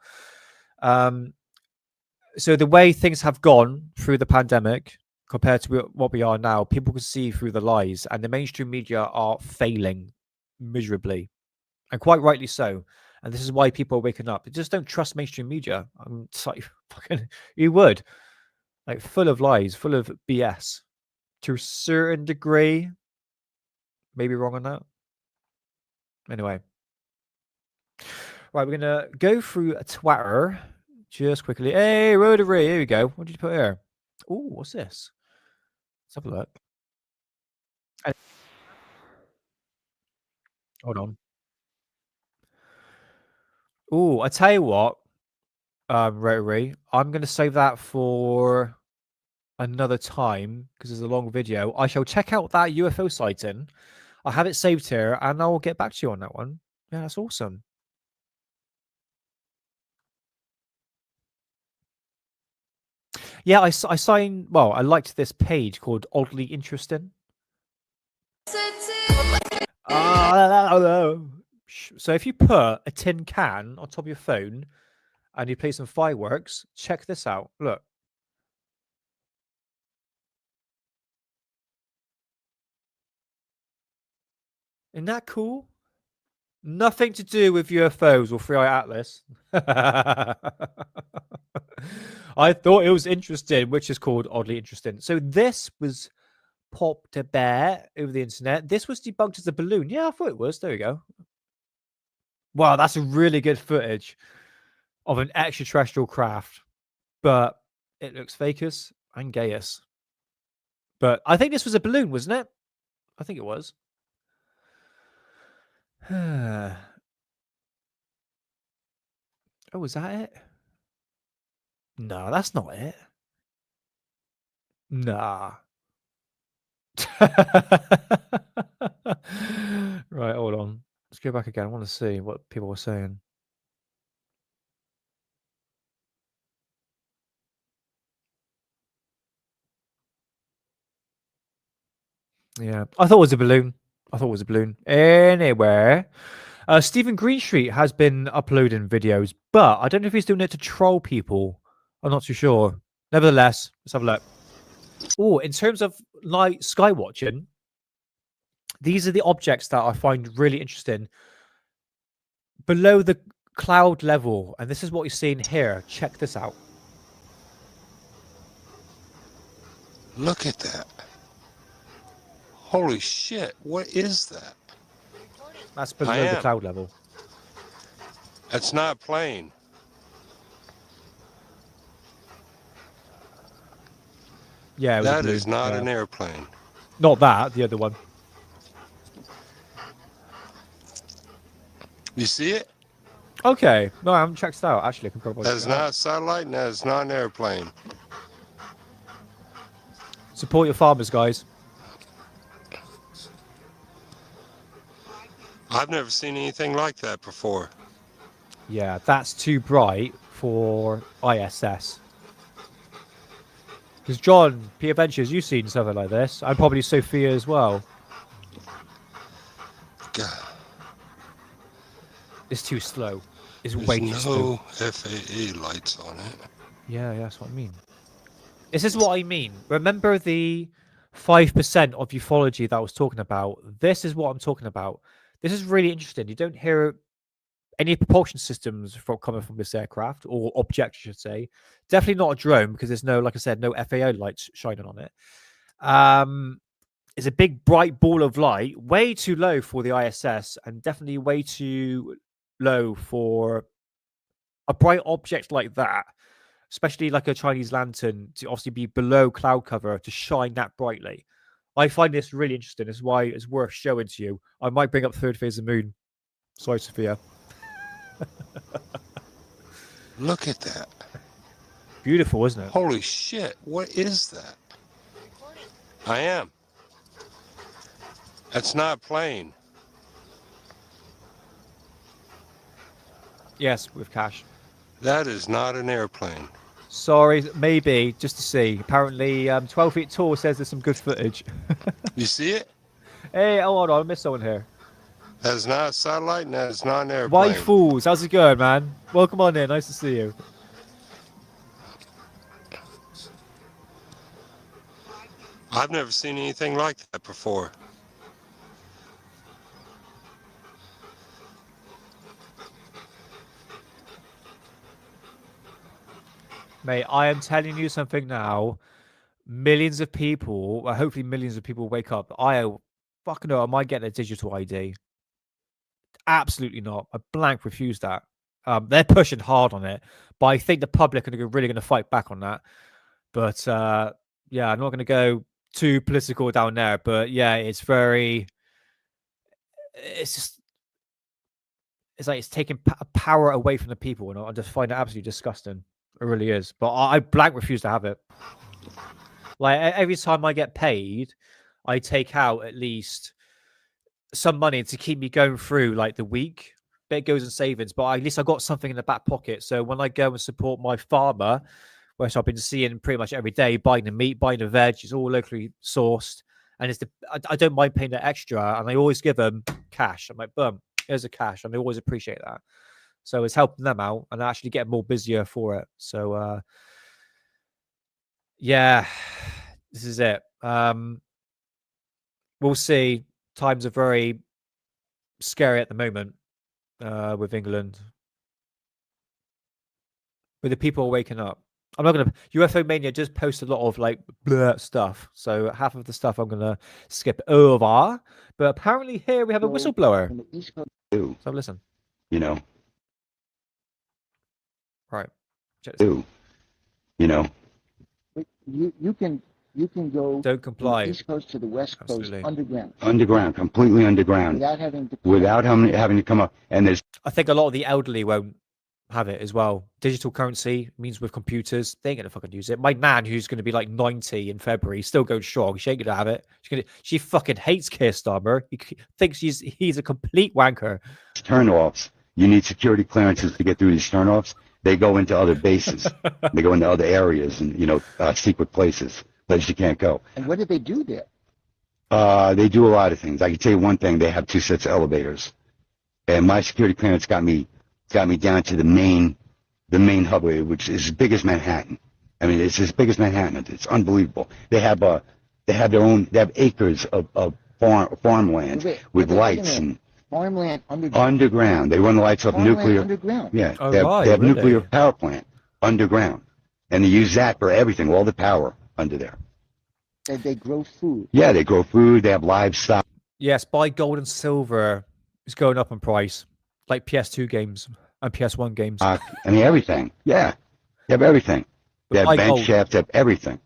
So the way things have gone through the pandemic compared to what we are now, people can see through the lies, and the mainstream media are failing miserably, and quite rightly so. And this is why people are waking up. They just don't trust mainstream media. It's like, fucking, you would. Like, full of lies, full of BS. To a certain degree. Maybe wrong on that. Anyway. Right, we're going to go through Twitter just quickly. Hey, Rotary, here we go. What did you put here? Oh, what's this? Let's have a look. Hold on. Oh, I tell you what, Rotary, I'm going to save that for another time because it's a long video. I shall check out that UFO sighting. I have it saved here, and I'll get back to you on that one. Yeah, that's awesome. Yeah, I signed. Well, I liked this page called Oddly Interesting. So if you put a tin can on top of your phone and you play some fireworks, check this out. Look. Isn't that cool? Nothing to do with UFOs or 3i Atlas. I thought it was interesting, which is called Oddly Interesting. So this was popped about over the internet. This was debunked as a balloon. Yeah, I thought it was. There we go. Wow, that's a really good footage of an extraterrestrial craft. But it looks fakest and gayest. But I think this was a balloon, wasn't it? I think it was. Oh, was that it? No, that's not it. Nah. Right, hold on. Let's go back again. I want to see what people were saying. Yeah, I thought it was a balloon. Anyway, Stephen Greenstreet has been uploading videos, but I don't know if he's doing it to troll people. I'm not too sure. Nevertheless, let's have a look. Oh, in terms of sky watching, these are the objects that I find really interesting. below the cloud level, and this is what you're seeing here. Check this out. Look at that. Holy shit, what is that? That's below the am. cloud level. That's not a plane. Yeah, it was a That blue, is not yeah. an airplane. Not that, the other one. You see it? Okay, no, I haven't checked it out. Actually, I can probably That check is it out. not a satellite, and that is not an airplane. Support your farmers, guys. I've never seen anything like that before. Yeah, that's too bright for ISS. Because John, P Adventures, you've seen something like this, and probably Sophia as well. God, It's too slow. It's there's way too slow. no FAA lights on it. Yeah, that's what I mean. This is what I mean. Remember the 5% of ufology that I was talking about? This is what I'm talking about. This is really interesting. You don't hear any propulsion systems coming from this aircraft, or object, I should say. Definitely not a drone, because there's no, like I said, no FAO lights shining on it. It's a big bright ball of light, way too low for the ISS, and definitely way too low for a bright object like that, especially like a Chinese lantern, to obviously be below cloud cover to shine that brightly. I find this really interesting. This is why it's worth showing to you. I might bring up third phase of the moon. Sorry, Sophia. Look at that. Beautiful, isn't it? Holy shit, what is that? I am. That's not a plane. Yes, with cash. That is not an airplane. Sorry, maybe, just to see. Apparently, 12 feet tall says there's some good footage. You see it? Hey, oh, hold on, I missed someone here. That is not a satellite, and that is not an airplane. White Fools, how's it going, man? Welcome on in, nice to see you. I've never seen anything like that before. Mate, I am telling you something now. Millions of people, well, hopefully millions of people wake up. I fucking know, I might get a digital ID. Absolutely not. I blank refuse that. They're pushing hard on it, but I think the public are really going to fight back on that. But yeah, I'm not going to go too political down there. But yeah, it's very. It's just. It's like it's taking power away from the people, and I just find it absolutely disgusting. It really is. But I blank refuse to have it. Like every time I get paid, I take out at least some money to keep me going through like the week. Bit goes in savings, but at least I got something in the back pocket. So when I go and support my farmer, which I've been seeing pretty much every day, buying the meat, buying the veg, it's all locally sourced, and I don't mind paying the extra, and I always give them cash. I'm like, boom, here's the cash, and they always appreciate that. So it's helping them out, and I actually get more busier for it. So yeah, this is it. We'll see. Times are very scary at the moment with England. But the people are waking up. I'm not going to... UFO Mania just post a lot of like blur stuff. So half of the stuff I'm going to skip over. But apparently here we have a whistleblower. So listen. You know. Right. Check this out. You know. You can go Don't comply. from the East Coast to the West Absolutely. Coast underground. Underground, completely underground. Without having to come up. And there's I think a lot of the elderly won't have it as well. Digital currency means with computers, they ain't gonna fucking use it. My nan, who's gonna be like 90 in February, still going strong. She ain't gonna have it. She fucking hates Keir Starmer. He thinks he's a complete wanker. turnoffs. You need security clearances to get through these turnoffs. They go into other bases. They go into other areas and, secret places you can't go. And what did they do there? They do a lot of things. I can tell you one thing. They have 2 sets of elevators. And my security clearance got me down to the main hub, which is as big as Manhattan. I mean, it's as big as Manhattan. It's unbelievable. They have acres of farmland with lights and Farmland underground. Underground. They run the lights off Farmland nuclear. underground. Yeah, Oh, they have, right, they have nuclear really? power plant underground, and they use that for everything. All the power under there. They grow food. Yeah, they grow food. They have livestock. Yes, buy gold and silver is going up in price, like PS2 games and PS1 games. I mean, everything. Yeah, they have everything. They have buy bench gold. shafts. They have everything.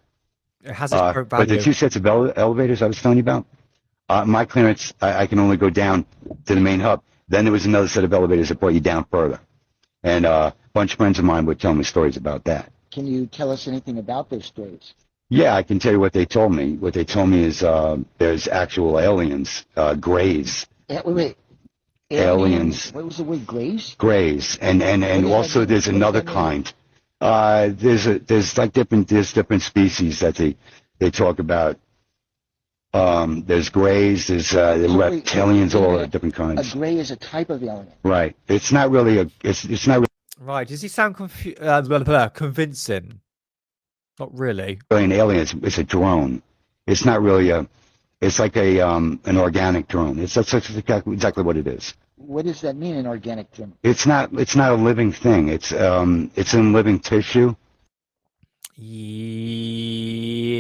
It has its current But the value. 2 sets of elevators I was telling you about, my clearance, I can only go down to the main hub. Then there was another set of elevators that brought you down further. And a bunch of friends of mine would tell me stories about that. Can you tell us anything about those stories? Yeah, I can tell you what they told me. What they told me is there's actual aliens, greys. Wait. Aliens. What was the word? Greys? Greys. And also there's another kind. There's different species that they talk about. There's greys, there's reptilians, all the different kinds. A gray is a type of alien. Right. It's not really it's not Right. Does he sound convincing? Not really. really an alien. It's a drone. It's not really it's like an organic drone. That's exactly what it is. What does that mean, an organic drone? It's not a living thing. It's in living tissue.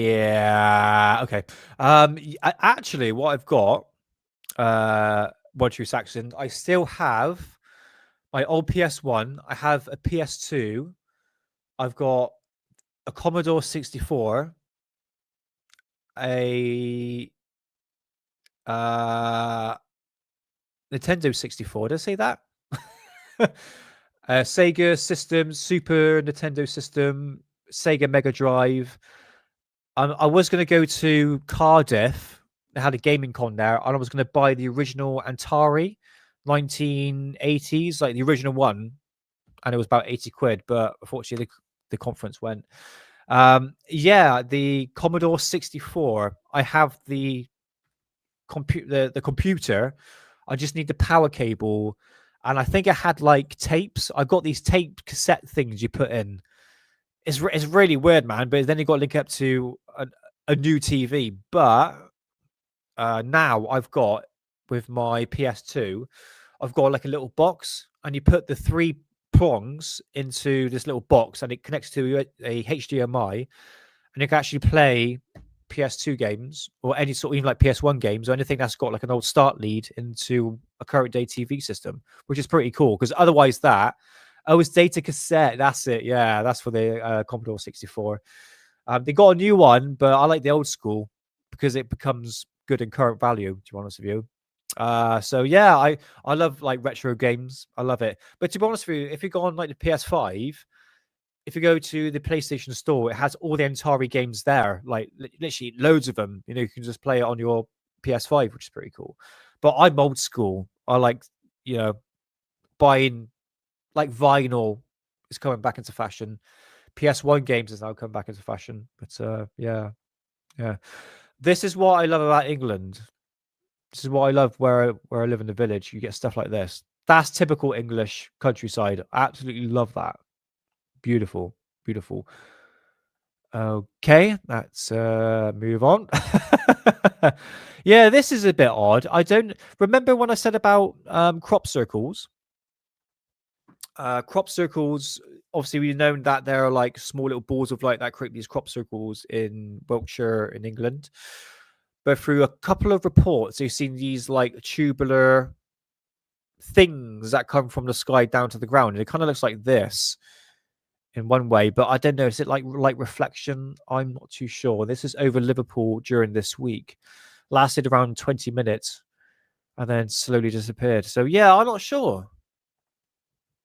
Yeah. Okay. Actually, what I've got, One True Saxon, I still have my old PS1. I have a PS2. I've got a Commodore 64, a Nintendo 64. Did I say that? Sega system, Super Nintendo system, Sega Mega Drive. I was going to go to Cardiff. They had a gaming con there, and I was going to buy the original Atari 1980s, like the original one, and it was about 80 quid. But unfortunately, the conference went. Yeah, the Commodore 64. I have the computer. I just need the power cable, and I think I had like tapes. I got these tape cassette things you put in. It's really weird, man. But then you got to link up to a new TV. But now I've got with my PS2, I've got like a little box, and you put the 3 prongs into this little box, and it connects to a HDMI, and you can actually play PS2 games or any sort of even like PS1 games or anything that's got like an old start lead into a current day TV system, which is pretty cool. Because otherwise, it's data cassette. That's it. Yeah, that's for the Commodore 64. They got a new one, but I like the old school because it becomes good in current value. To be honest with you. So yeah, I love like retro games. I love it. But to be honest with you, if you go on like the PS5, if you go to the PlayStation Store, it has all the Atari games there, like literally loads of them. You know, you can just play it on your PS5, which is pretty cool. But I'm old school. I like, buying like vinyl is coming back into fashion. PS1 games is now coming back into fashion. But yeah. This is what I love about England. This is what I love where I live in the village. You get stuff like this. That's typical English countryside. I absolutely love that. Beautiful. Okay, let's move on. Yeah, this is a bit odd. I don't remember when I said about crop circles. Crop circles, obviously we've known that there are like small little balls of light that create these crop circles in Wiltshire in England. But through a couple of reports, you've seen these like tubular things that come from the sky down to the ground. And it kind of looks like this in one way, but I don't know. Is it like reflection? I'm not too sure. This is over Liverpool during this week. Lasted around 20 minutes and then slowly disappeared. So yeah, I'm not sure.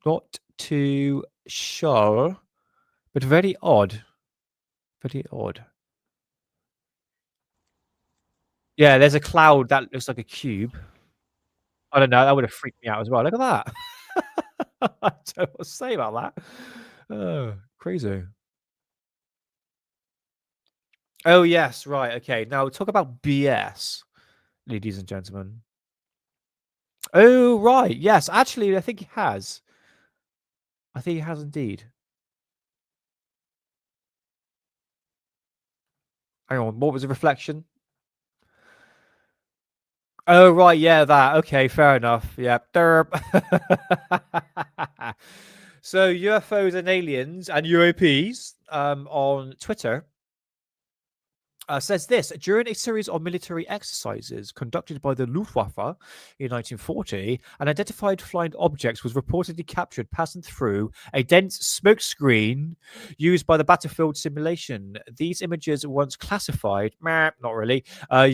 Not too sure, but very odd. Very odd. Yeah, there's a cloud that looks like a cube. I don't know. That would have freaked me out as well. Look at that. I don't know what to say about that. Oh, crazy. Oh, yes. Right. Okay. Now talk about BS, ladies and gentlemen. Oh, right. Yes. Actually, I think he has. I think he has indeed. Hang on. What was the reflection? Oh, right. Yeah, that. Okay, fair enough. Yeah. Derp. So UFOs and aliens and UAPs on Twitter says this: during a series of military exercises conducted by the Luftwaffe in 1940, an identified flying object was reportedly captured passing through a dense smoke screen used by the battlefield simulation. These images, once classified, not really, have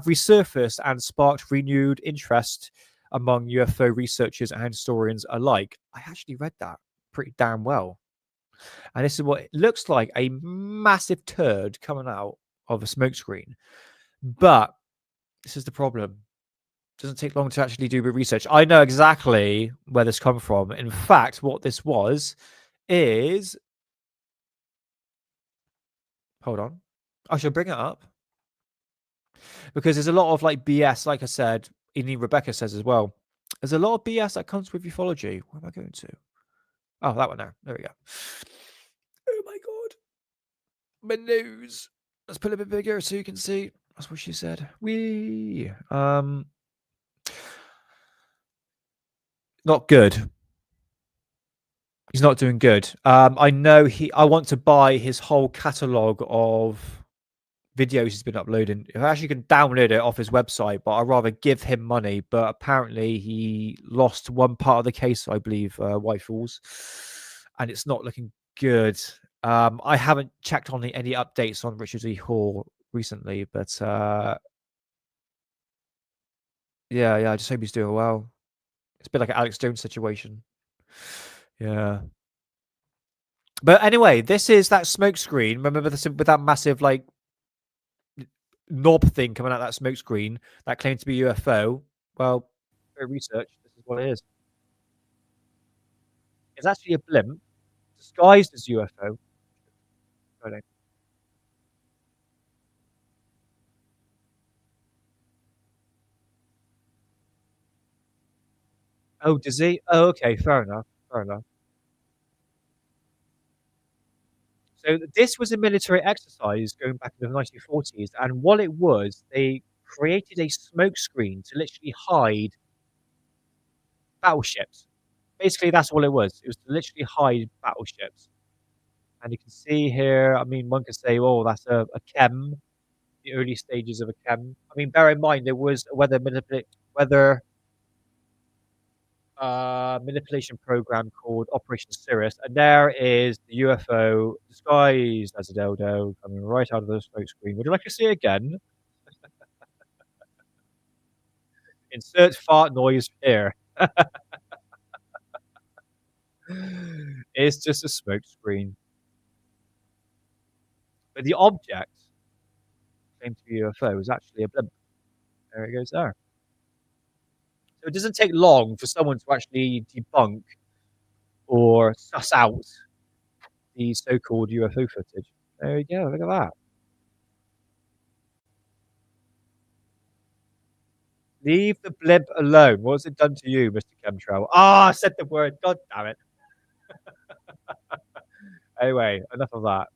resurfaced and sparked renewed interest among UFO researchers and historians alike. I actually read that pretty damn well. And this is what it looks like, a massive turd coming out of a smokescreen. But this is the problem. It doesn't take long to actually do research. I know exactly where this comes from. In fact, what this was is... Hold on. I should bring it up. Because there's a lot of like BS, like I said, Innie Rebecca says as well. There's a lot of BS that comes with ufology. Where am I going to? Oh, that one there. There we go. Oh my god. My nose. Let's put it a bit bigger so you can see. That's what she said. Wee. Not good. He's not doing good. I know I want to buy his whole catalogue of videos he's been uploading. I actually can download it off his website, but I'd rather give him money. But apparently he lost one part of the case, I believe, White Falls, and it's not looking good. I haven't checked on any updates on Richard E. Hall recently, but yeah, I just hope he's doing well. It's a bit like an Alex Jones situation. Yeah. But anyway, this is that smoke screen. Remember this with that massive like knob thing coming out of that smoke screen that claimed to be UFO? Well, for research, this is what it is. It's actually a blimp disguised as UFO. Oh, does he? Oh, okay, fair enough. Fair enough. So this was a military exercise going back in the 1940s, and what it was, they created a smoke screen to literally hide battleships. Basically, that's all it was. It was to literally hide battleships. And you can see here, I mean, one could say, oh, that's a chem, the early stages of a chem. I mean, bear in mind, there was a weather manipulation program called Operation Sirius, and there is the UFO disguised as a dildo coming right out of the smoke screen. Would you like to see it again? Insert fart noise here. It's just a smoke screen. But the object claimed to be a UFO was actually a blimp. There it goes there. So it doesn't take long for someone to actually debunk or suss out the so-called UFO footage. There you go. Look at that. Leave the blimp alone. What's it done to you, Mr. Chemtrail? I said the word. God damn it. Anyway, enough of that.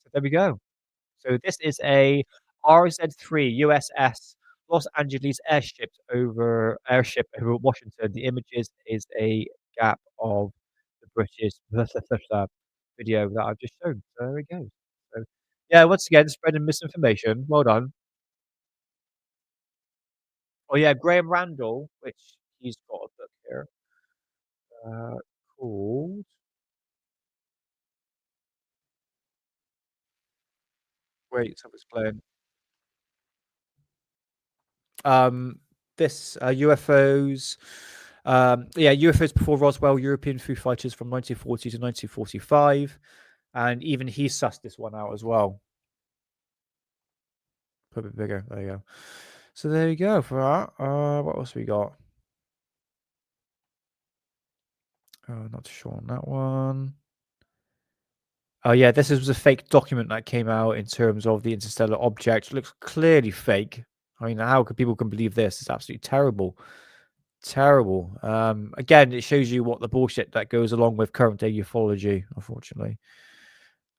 So there we go. So this is a RZ-3 USS Los Angeles airship over Washington. The images is a gap of the British video that I've just shown. So there we go. So yeah, once again, spreading misinformation. Well done. Oh yeah, Graham Randall, which he's got a book here called. Wait, something's playing. This UFOs. UFOs before Roswell, European foo fighters from 1940 to 1945, and even he sussed this one out as well. Put a bit bigger. There you go. So there you go for that. What else we got? Not too sure on that one. Oh yeah, this was a fake document that came out in terms of the interstellar object. It looks clearly fake. I mean, how could people can believe this? It's absolutely terrible. Terrible. Again, it shows you what the bullshit that goes along with current day ufology, unfortunately.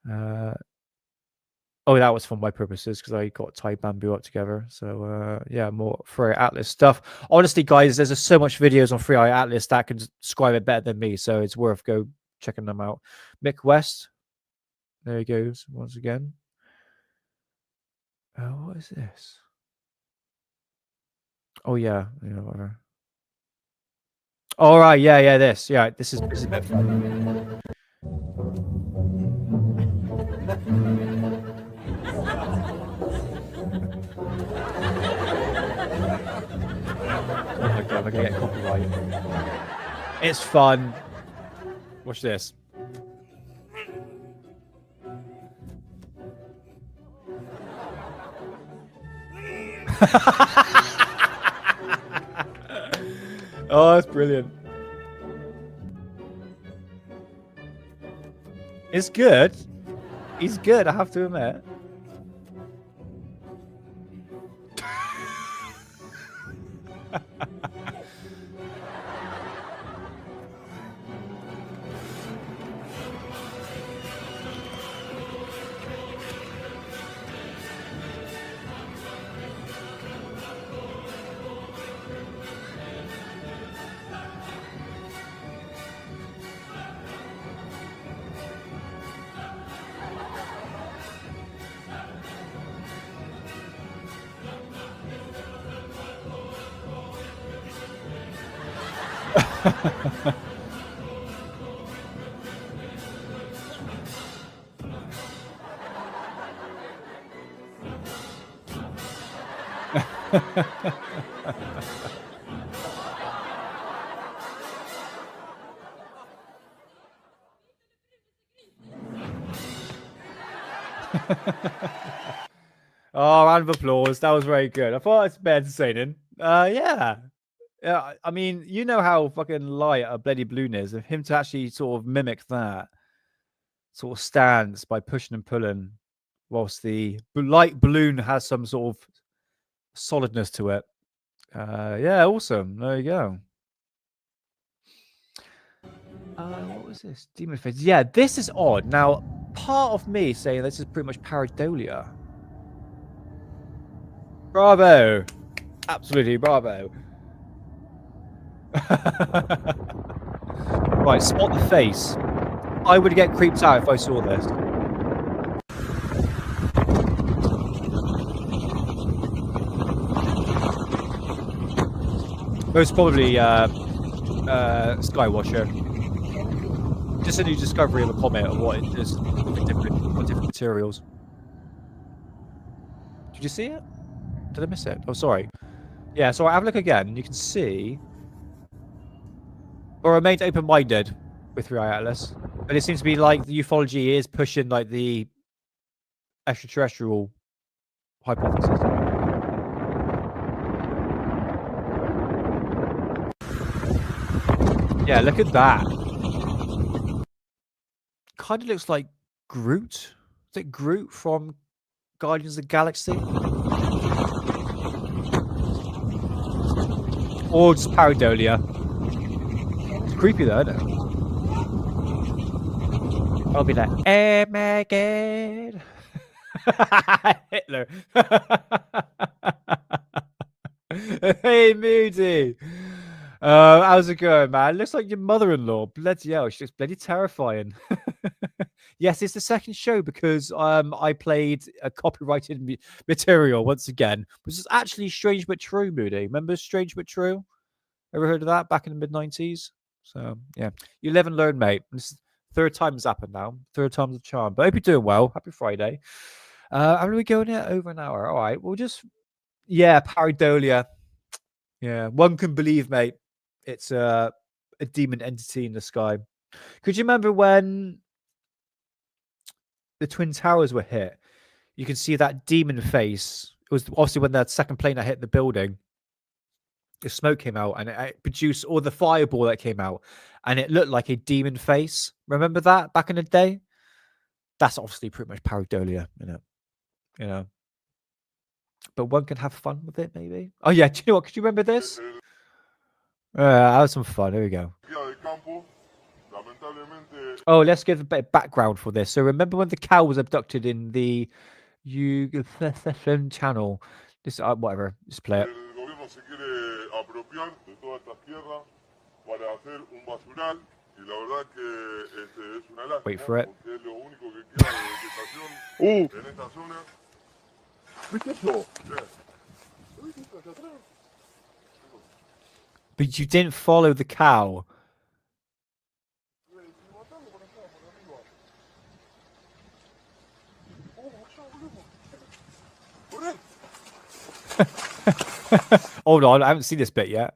Oh, that was for my purposes because I got Thai bamboo up together. So yeah, more Free Atlas stuff. Honestly, guys, there's just so much videos on Free Atlas that can describe it better than me. So it's worth go checking them out. Mick West. There he goes once again. Oh, what is this? Oh yeah, whatever. All right, yeah, this. Yeah, this is a bit fun. Oh my god, I'm gonna get copyright. It's fun. Watch this. Oh, that's brilliant. It's good. He's good, I have to admit. Oh, round of applause. That was very good. I thought it's been entertaining. Yeah. Yeah, I mean, you know how fucking light a Bloody Balloon is. Of him to actually sort of mimic that sort of stance by pushing and pulling, whilst the light balloon has some sort of solidness to it. Yeah, awesome. There you go. What was this? Demon Face. Yeah, this is odd. Now, part of me saying this is pretty much pareidolia. Bravo. Absolutely, bravo. Right, spot the face. I would get creeped out if I saw this. Most probably Skywatcher. Just a new discovery of a comet of what it is with different materials. Did you see it? Did I miss it? Oh, sorry. Yeah, so I have a look again, and you can see. Or remained open-minded with 3i Atlas, but it seems to be like the ufology is pushing like the extraterrestrial hypothesis. Yeah, look at that. Kind of looks like Groot. Is it Groot from Guardians of the Galaxy? Or just pareidolia. It's creepy though, isn't it? I'll be like, oh my god. Hitler. Hey, Moody. How's it going, man? Looks like your mother-in-law. Bloody hell, she looks bloody terrifying. Yes, it's the second show because I played a copyrighted material once again, which is actually Strange But True, Moody. Remember Strange But True? Ever heard of that back in the mid-90s? So, yeah. You live and learn, mate. This is third time it's happened now. Third time's a charm. But I hope you're doing well. Happy Friday. How are we going at over an hour? All right. We'll just... Yeah, pareidolia. Yeah, one can believe, mate. It's a demon entity in the sky. Could you remember when the Twin Towers were hit? You can see that demon face. It was obviously when that second plane that hit the building. The smoke came out and it produced all the fireball that came out, and it looked like a demon face. Remember that back in the day? That's obviously pretty much pareidolia, you know. But one can have fun with it, maybe. Oh yeah, do you know what? Could you remember this? That was some fun. Here we go. Oh, let's give a bit of background for this. So remember when the cow was abducted in the UFO channel? This, whatever, just play it. El gobierno se quiere apropiar de todas estas tierras para hacer un basural y la verdad que es una lástima. Wait for it. Porque es lo único que queda de vegetación en esta zona. ¿Viste eso? ¿Viste eso hacia atrás? But you didn't follow the cow. Hold on, I haven't seen this bit yet.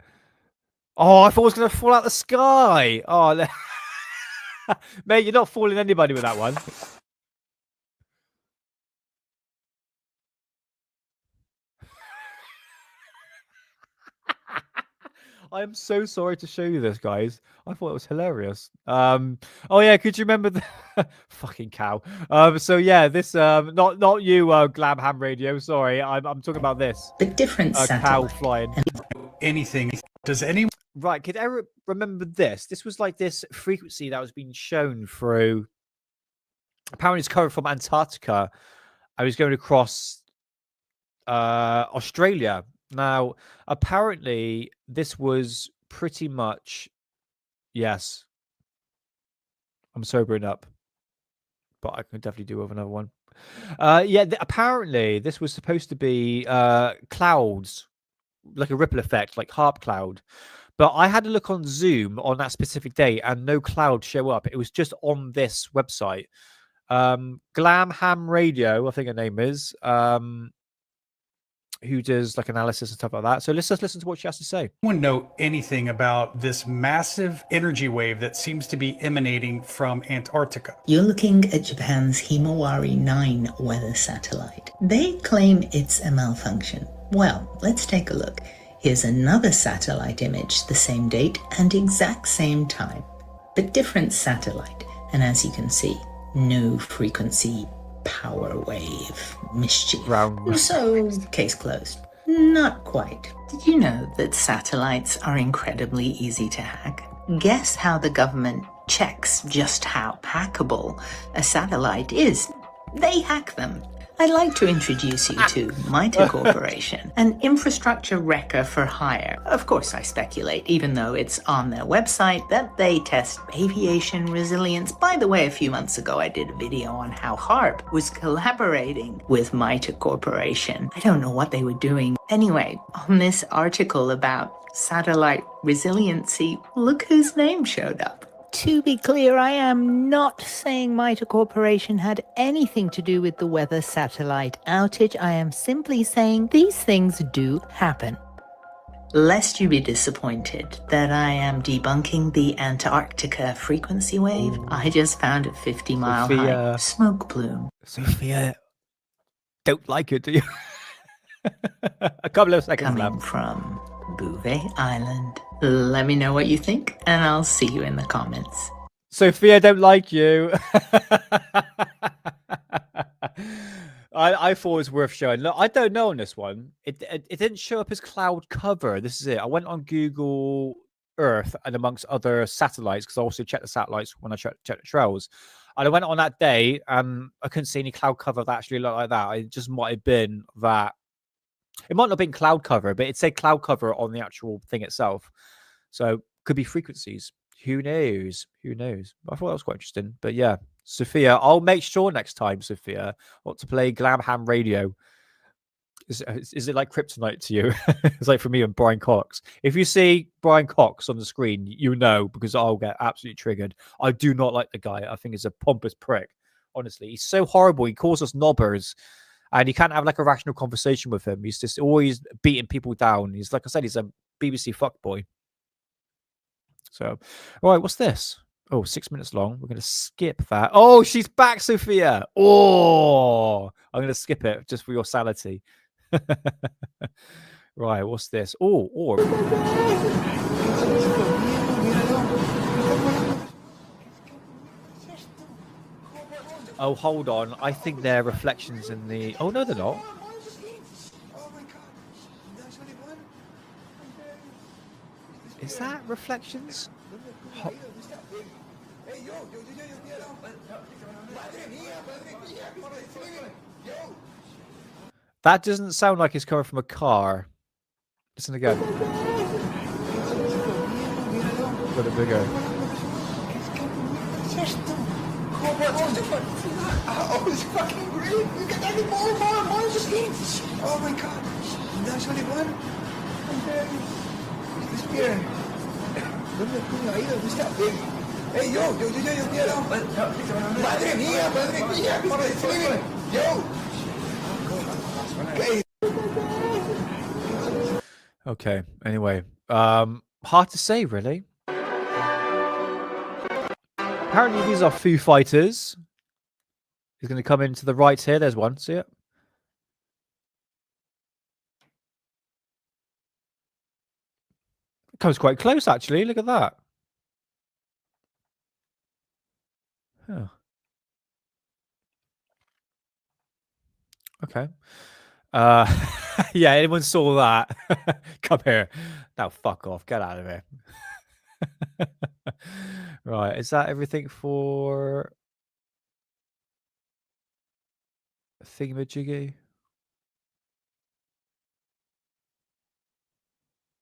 Oh, I thought it was going to fall out the sky. Oh, mate, you're not fooling anybody with that one. I am so sorry to show you this, guys. I thought it was hilarious. Oh yeah, could you remember the fucking cow? So yeah, this not you, Glam Ham Radio. Sorry, I'm talking about this. The different cow flying. Anything. Does anyone? Right, could ever remember this? This was like this frequency that was being shown through. Apparently, it's covered from Antarctica. I was going across Australia. Now, apparently, this was pretty much, yes, I'm sobering up, but I can definitely do with another one. Yeah, apparently, this was supposed to be clouds, like a ripple effect, like harp cloud. But I had a look on Zoom on that specific day, and no cloud show up. It was just on this website. Glam Ham Radio, I think her name is. Who does like analysis and stuff like that. So let's just listen to what she has to say. Anyone know anything about this massive energy wave that seems to be emanating from Antarctica? You're looking at Japan's Himawari 9 weather satellite. They claim it's a malfunction. Well, let's take a look. Here's another satellite image, the same date and exact same time, but different satellite. And as you can see, no frequency power wave mischief. So, case closed. Not quite. Did you know that satellites are incredibly easy to hack? Guess how the government checks just how hackable a satellite is? They hack them. I'd like to introduce you to MITRE Corporation, an infrastructure wrecker for hire. Of course, I speculate, even though it's on their website, that they test aviation resilience. By the way, a few months ago, I did a video on how HARP was collaborating with MITRE Corporation. I don't know what they were doing. Anyway, on this article about satellite resiliency, look whose name showed up. To be clear, I am not saying MITRE Corporation had anything to do with the weather satellite outage. I am simply saying these things do happen. Lest you be disappointed that I am debunking the Antarctica frequency wave, I just found a 50-mile high smoke plume. Sophia, don't like it, do you? A couple of seconds coming left. From Bouvet Island. Let me know what you think, and I'll see you in the comments. Sophia, don't like you. I thought it was worth showing. Look, I don't know on this one. It didn't show up as cloud cover. This is it. I went on Google Earth and amongst other satellites, because I also checked the satellites when I checked the trails. And I went on that day, and I couldn't see any cloud cover that actually looked like that. It just might have been that. It might not have been cloud cover, but it said cloud cover on the actual thing itself. So could be frequencies. Who knows? Who knows? I thought that was quite interesting. But yeah, Sophia, I'll make sure next time, Sophia, what to play Glam Ham Radio. Is it like kryptonite to you? It's like for me and Brian Cox. If you see Brian Cox on the screen, you know, because I'll get absolutely triggered. I do not like the guy. I think he's a pompous prick. Honestly, he's so horrible. He calls us knobbers. And you can't have like a rational conversation with him. He's just always beating people down. He's, like I said, he's a BBC fuckboy. So, all right, what's this? Oh, 6 minutes long. We're going to skip that. Oh, she's back, Sophia. Oh, I'm going to skip it just for your sanity. Right, what's this? Oh, oh, hold on. I think they're reflections in the... Oh, no, they're not. Is that reflections? That doesn't sound like it's coming from a car. Listen again. A bit bigger. Oh, it's fucking great. We got that more just eat. Oh my god. That's only one. And then this beer. ¿Dónde coño ha ido? Está big. Hey, yo, quiero. Madre mía, por decirme. Yo. Okay, anyway. Hard to say, really. Apparently these are Foo Fighters. He's going to come into the right here. There's one. See it? Comes quite close, actually. Look at that. Huh. Okay. Yeah, anyone saw that? Come here. Now, fuck off. Get out of here. Right. Is that everything for Thingamajiggy?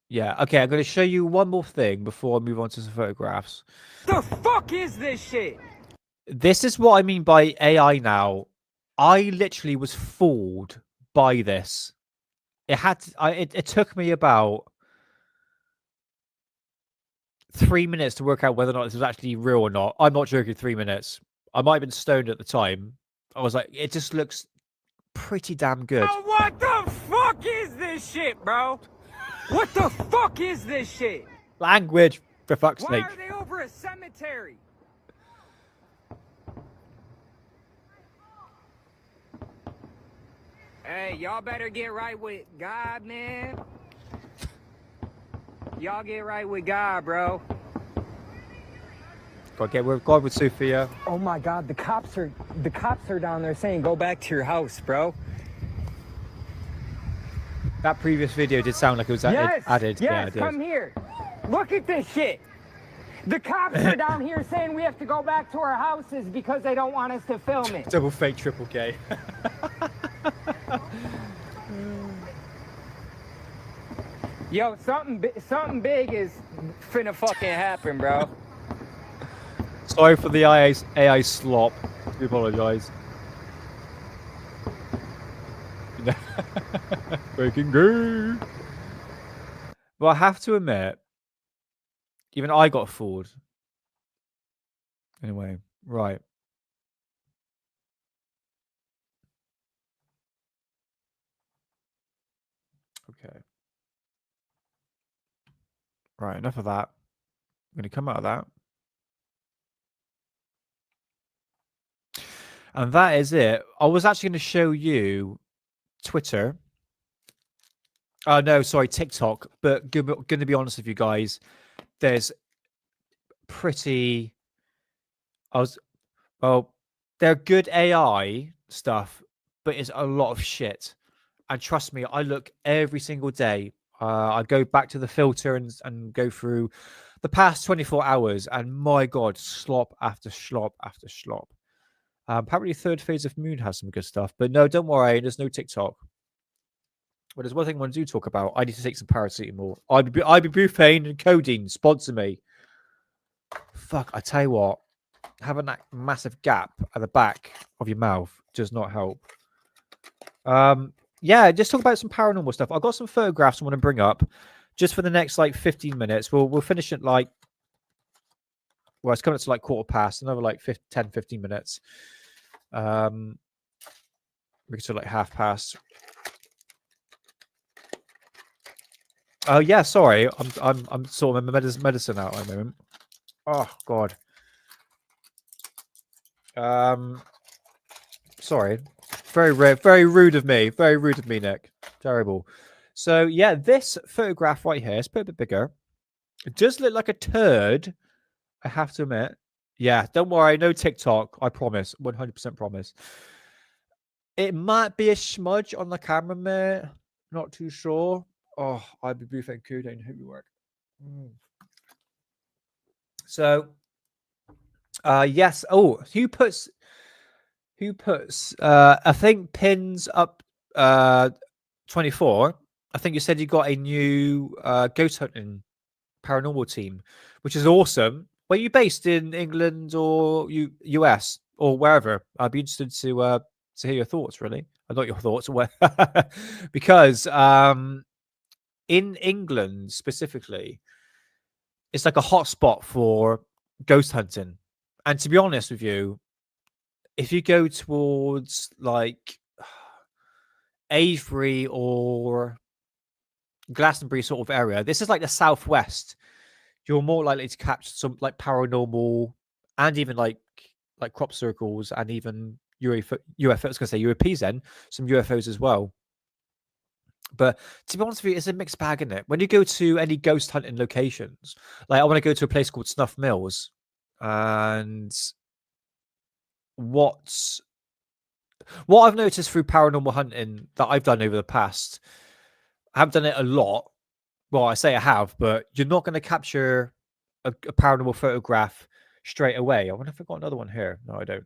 Yeah. Okay, I'm going to show you one more thing before I move on to some photographs. The fuck is this shit? This is what I mean by AI now. I literally was fooled by this. It took me about 3 minutes to work out whether or not this was actually real or not. I'm not joking, 3 minutes. I might have been stoned at the time. I was like, it just looks pretty damn good. Oh, what the fuck is this shit, bro? What the fuck is this shit? Language, for fuck's Why sake. are they over a cemetery? Hey, y'all better get right with God, man. Y'all get right with God, bro. Gotta get with God with Sophia. Oh my God, the cops are down there saying go back to your house, bro. That previous video did sound like it was added. Yes, Yeah, it did. come here. Look at this shit. The cops are down here saying we have to go back to our houses because they don't want us to film it. Double fake, triple K. Yo, something big is finna fucking happen, bro. Sorry for the AI slop. We apologise. Breaking gay. But I have to admit, even I got fooled. Anyway, right. Okay. Right, enough of that. I'm going to come out of that. And that is it. I was actually going to show you Twitter. Oh, no, sorry, TikTok. But going to be honest with you guys, there's pretty... they're good AI stuff, but it's a lot of shit. And trust me, I look every single day. I go back to the filter and go through the past 24 hours, and my God, slop after slop after slop. Apparently, Third Phase of Moon has some good stuff, but no, don't worry, there's no TikTok. But there's one thing I want to talk about. I need to take some paracetamol. Ibuprofen and codeine sponsor me. Fuck, I tell you what, having that massive gap at the back of your mouth does not help. Yeah, just talk about some paranormal stuff. I've got some photographs I want to bring up just for the next like 15 minutes. We'll finish it like, well, it's coming up to like 15:15, another like 10-15 minutes. We can do like past. Oh yeah, sorry. I'm sort of medicine out at the moment. Oh God. Sorry. Very rude of me. Very rude of me, Nick. Terrible. So yeah, this photograph right here, it's a bit bigger. It does look like a turd, I have to admit. Yeah, don't worry, no TikTok. I promise. 100% promise. It might be a smudge on the camera, mate. Not too sure. Oh, ibuprofen codeine hope you work. So Yes. Oh, who puts I think pins up 24. I think you said you got a new ghost hunting paranormal team, which is awesome. Were you based in England or US or wherever? I'd be interested to hear your thoughts, really. Not your thoughts, because in England specifically, it's like a hot spot for ghost hunting. And to be honest with you, if you go towards like Avery or Glastonbury sort of area, this is like the southwest. You're more likely to catch some like paranormal and even like crop circles and even UFO. I was going to say UAPs, then some UFOs as well. But to be honest with you, it's a mixed bag, isn't it? When you go to any ghost hunting locations, like I want to go to a place called Snuff Mills, and what I've noticed through paranormal hunting that I've done over the past, I haven't done it a lot. Well, I say I have, but you're not going to capture a paranormal photograph straight away. I wonder if I've got another one here. No, I don't.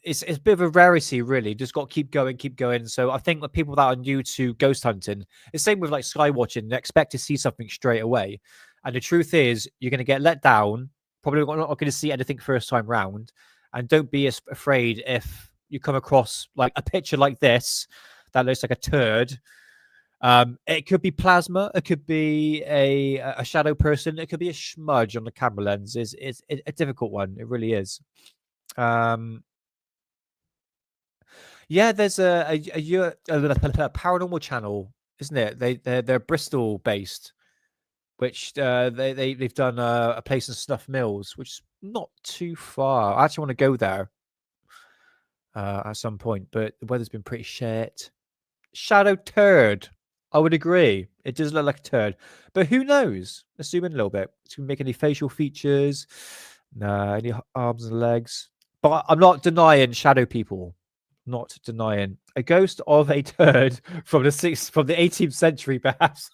It's a bit of a rarity, really. Just got to keep going. So I think that people that are new to ghost hunting, the same with like sky watching, they expect to see something straight away. And the truth is, you're going to get let down. Probably not going to see anything first time round. And don't be afraid if you come across like a picture like this that looks like a turd. It could be plasma. It could be a shadow person. It could be a smudge on the camera lens. It's a difficult one. It really is. Yeah, there's a paranormal channel, isn't it? They're Bristol based, which they've done a place in Snuff Mills, which is not too far. I actually want to go there at some point, but the weather's been pretty shit. Shadow turd. I would agree. It does look like a turd, but who knows? Let's zoom in a little bit. It's gonna make any facial features. No, any arms and legs. But I'm not denying shadow people. Not denying a ghost of a turd from the 18th century, perhaps.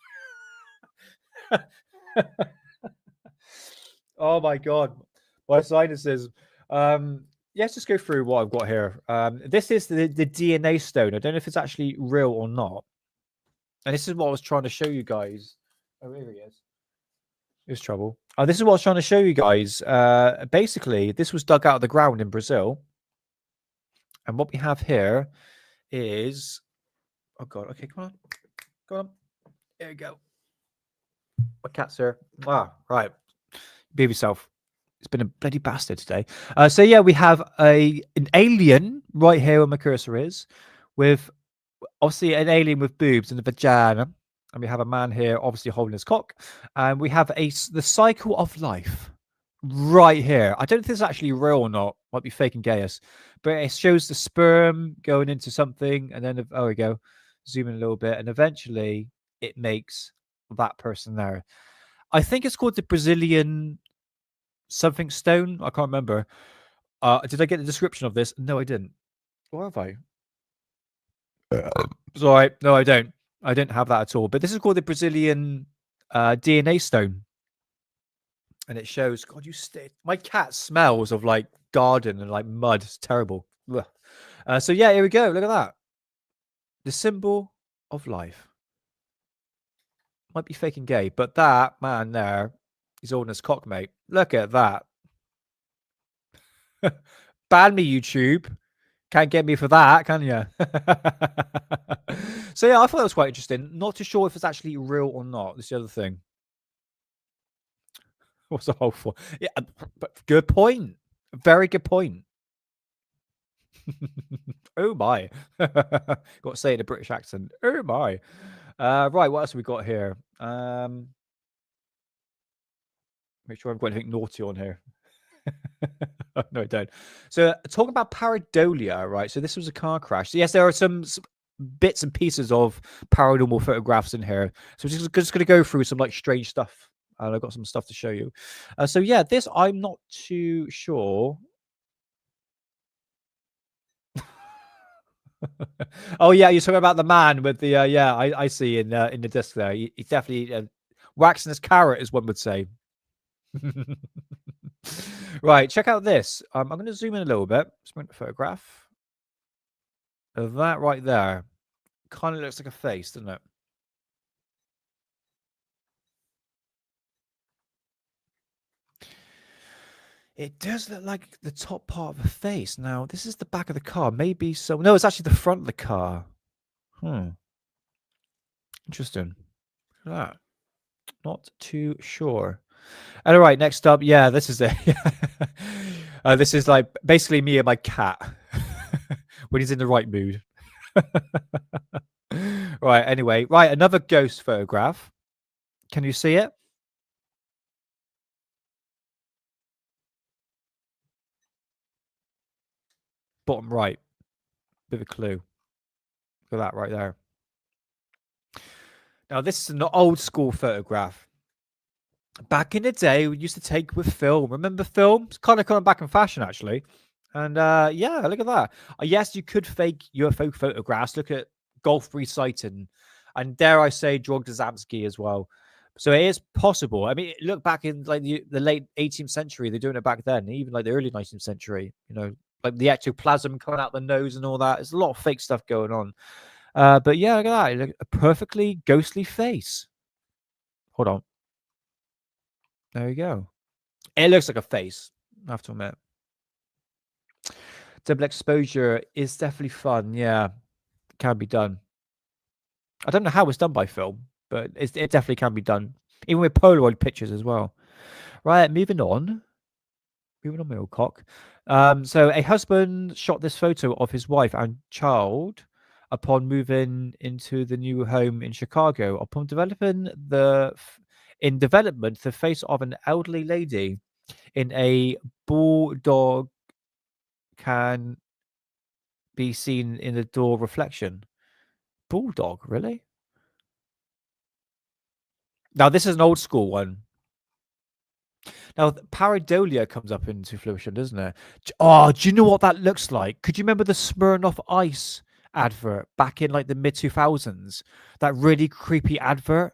Oh my god, my sinuses. Let's just go through what I've got here. This is the DNA stone. I don't know if it's actually real or not. And this is what I was trying to show you guys. Oh, here he is. Here's trouble. Oh, this is what I was trying to show you guys. Basically, this was dug out of the ground in Brazil. And what we have here is... Oh, God. Okay, come on. Go on. There we go. My cat's here. Wow, right. Behave yourself. It's been a bloody bastard today. So, yeah, we have an alien right here where my cursor is with... Obviously, an alien with boobs and a vagina, and we have a man here, obviously holding his cock, and we have the cycle of life right here. I don't think it's actually real or not. Might be fake and gayus, but it shows the sperm going into something, and then oh, we go, zoom in a little bit, and eventually it makes that person there. I think it's called the Brazilian something stone. I can't remember. Did I get the description of this? No, I didn't. Or have I? Sorry, no, I don't. I don't have that at all. But this is called the Brazilian DNA stone, and it shows. God, you stay. My cat smells of like garden and like mud. It's terrible. So yeah, here we go. Look at that. The symbol of life. Might be fake and gay, but that man there, he's holding his cock, mate. Look at that. Ban me, YouTube. Can't get me for that, can you? So yeah, I thought that was quite interesting. Not too sure if it's actually real or not. That's the other thing. What's the whole for? Yeah, but good point. Very good point. Oh my. Got to say it in a British accent. Oh my. Right, what else have we got here? Make sure I've got anything naughty on here. No, I don't. So talking about pareidolia, right? So this was a car crash. So yes, there are some bits and pieces of paranormal photographs in here. So we're just going to go through some like strange stuff. And I've got some stuff to show you. So yeah, this I'm not too sure. Oh yeah, you're talking about the man with the yeah, I see in the disc there. He's definitely waxing his carrot, as one would say. Right, check out this. I'm going to zoom in a little bit. Let's bring the photograph. That right there kind of looks like a face, doesn't it? It does look like the top part of a face. Now, this is the back of the car. Maybe so. No, it's actually the front of the car. Interesting. Look at that. Not too sure. And all right, next up. Yeah, this is it. This is like basically me and my cat when he's in the right mood. Right, anyway. Right, another ghost photograph. Can you see it? Bottom right. Bit of a clue. Look at that right there. Now, this is an old school photograph. Back in the day, we used to take with film. Remember film? It's kind of coming back in fashion, actually. And yeah, look at that. Yes, you could fake UFO photographs. Look at Gulf resighting. And dare I say, Draganov as well. So it is possible. I mean, look back in like the late 18th century. They're doing it back then. Even like the early 19th century. You know, like the ectoplasm coming out the nose and all that. There's a lot of fake stuff going on. But yeah, look at that. Look, a perfectly ghostly face. Hold on. There you go. It looks like a face, I have to admit. Double exposure is definitely fun. Yeah, it can be done. I don't know how it's done by film, but it definitely can be done. Even with Polaroid pictures as well. Right, moving on. Moving on, my old cock. So a husband shot this photo of his wife and child upon moving into the new home in Chicago. Upon development, the face of an elderly lady in a bulldog can be seen in the door reflection. Bulldog, really? Now, this is an old school one. Now, pareidolia comes up into fruition, doesn't it? Oh, do you know what that looks like? Could you remember the Smirnoff Ice advert back in like the mid 2000s? That really creepy advert.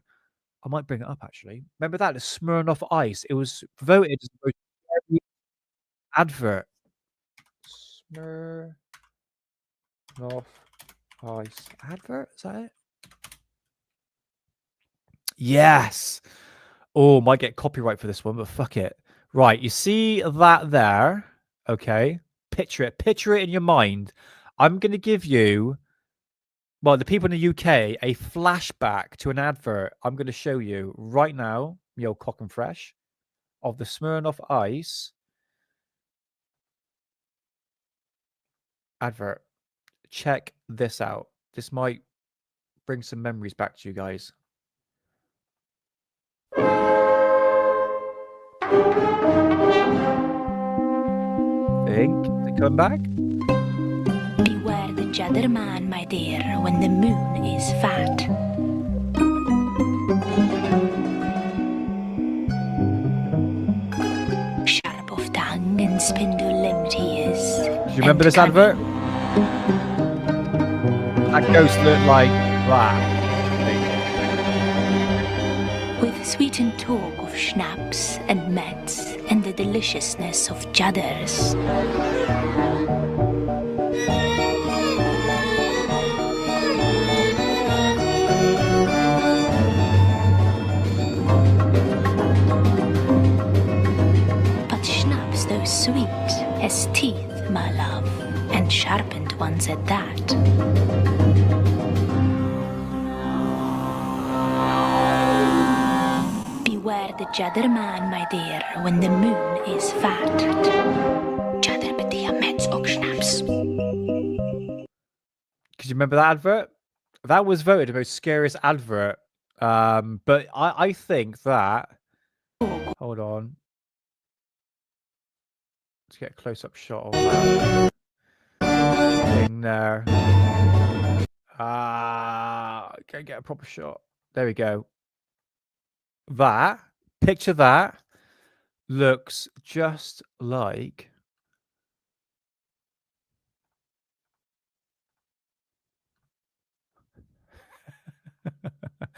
I might bring it up actually. Remember that the Smirnoff Ice? It was voted as the most scary advert. Smirnoff Ice advert. Is that it? Yes. Oh, might get copyright for this one, but fuck it. Right, you see that there? Okay. Picture it in your mind. I'm going to give you, well, the people in the UK, a flashback to an advert I'm going to show you right now, me old cock and fresh, of the Smirnoff Ice advert. Check this out. This might bring some memories back to you guys. Think they come back? Beware the jadder man, my dear, when the moon is fat. Sharp of tongue and spindle-limbed he is. Do you remember this advert? That ghost looked like that. With sweetened talk of schnapps and meds and the deliciousness of judders. But schnapps, though sweet, has teeth, my love, and sharpened ones at that. Beware the jadder man, my dear, when the moon is fat. Jadder bedia meds och schnapps. Could you remember that advert? That was voted the most scariest advert. But I think that. Hold on. Let's get a close-up shot of that thing there. Can get a proper shot. There we go. That picture that looks just like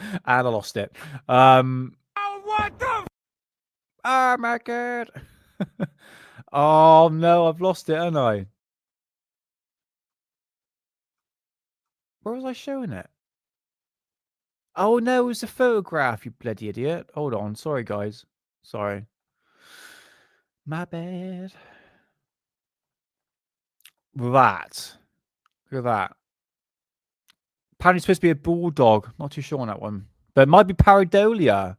and I lost it. Oh, what the? Oh my god! Oh no, I've lost it, haven't I? Where was I showing it? Oh no, it was a photograph, you bloody idiot. Hold on, sorry guys. Sorry. My bad. That. Look at that. Apparently it's supposed to be a bulldog. Not too sure on that one. But it might be pareidolia.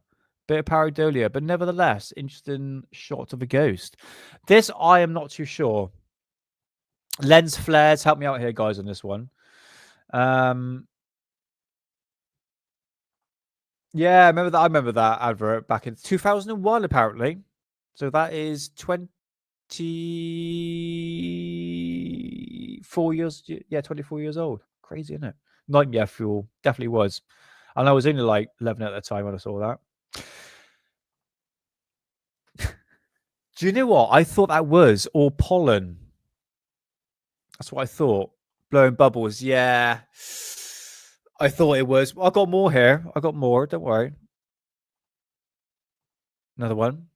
Bit of pareidolia. But nevertheless, interesting shot of a ghost. This, I am not too sure. Lens flares. Help me out here, guys, on this one. Yeah, I remember that advert back in 2001, apparently. So that is 24 years. Yeah, 24 years old. Crazy, isn't it? Nightmare Fuel. Definitely was. And I was only like 11 at the time when I saw that. Do you know what? I thought that was all pollen. That's what I thought. Blowing bubbles. Yeah. I thought it was. I got more here. I got more. Don't worry. Another one.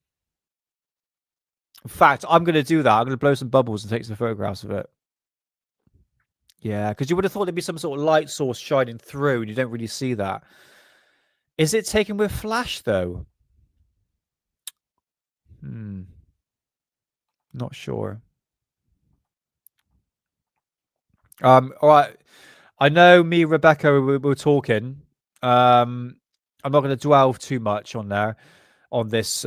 In fact, I'm going to do that. I'm going to blow some bubbles and take some photographs of it. Yeah, because you would have thought there'd be some sort of light source shining through, and you don't really see that. Is it taken with flash, though? Not sure. All right. I know me, Rebecca, we were talking. I'm not going to dwell too much on there, on this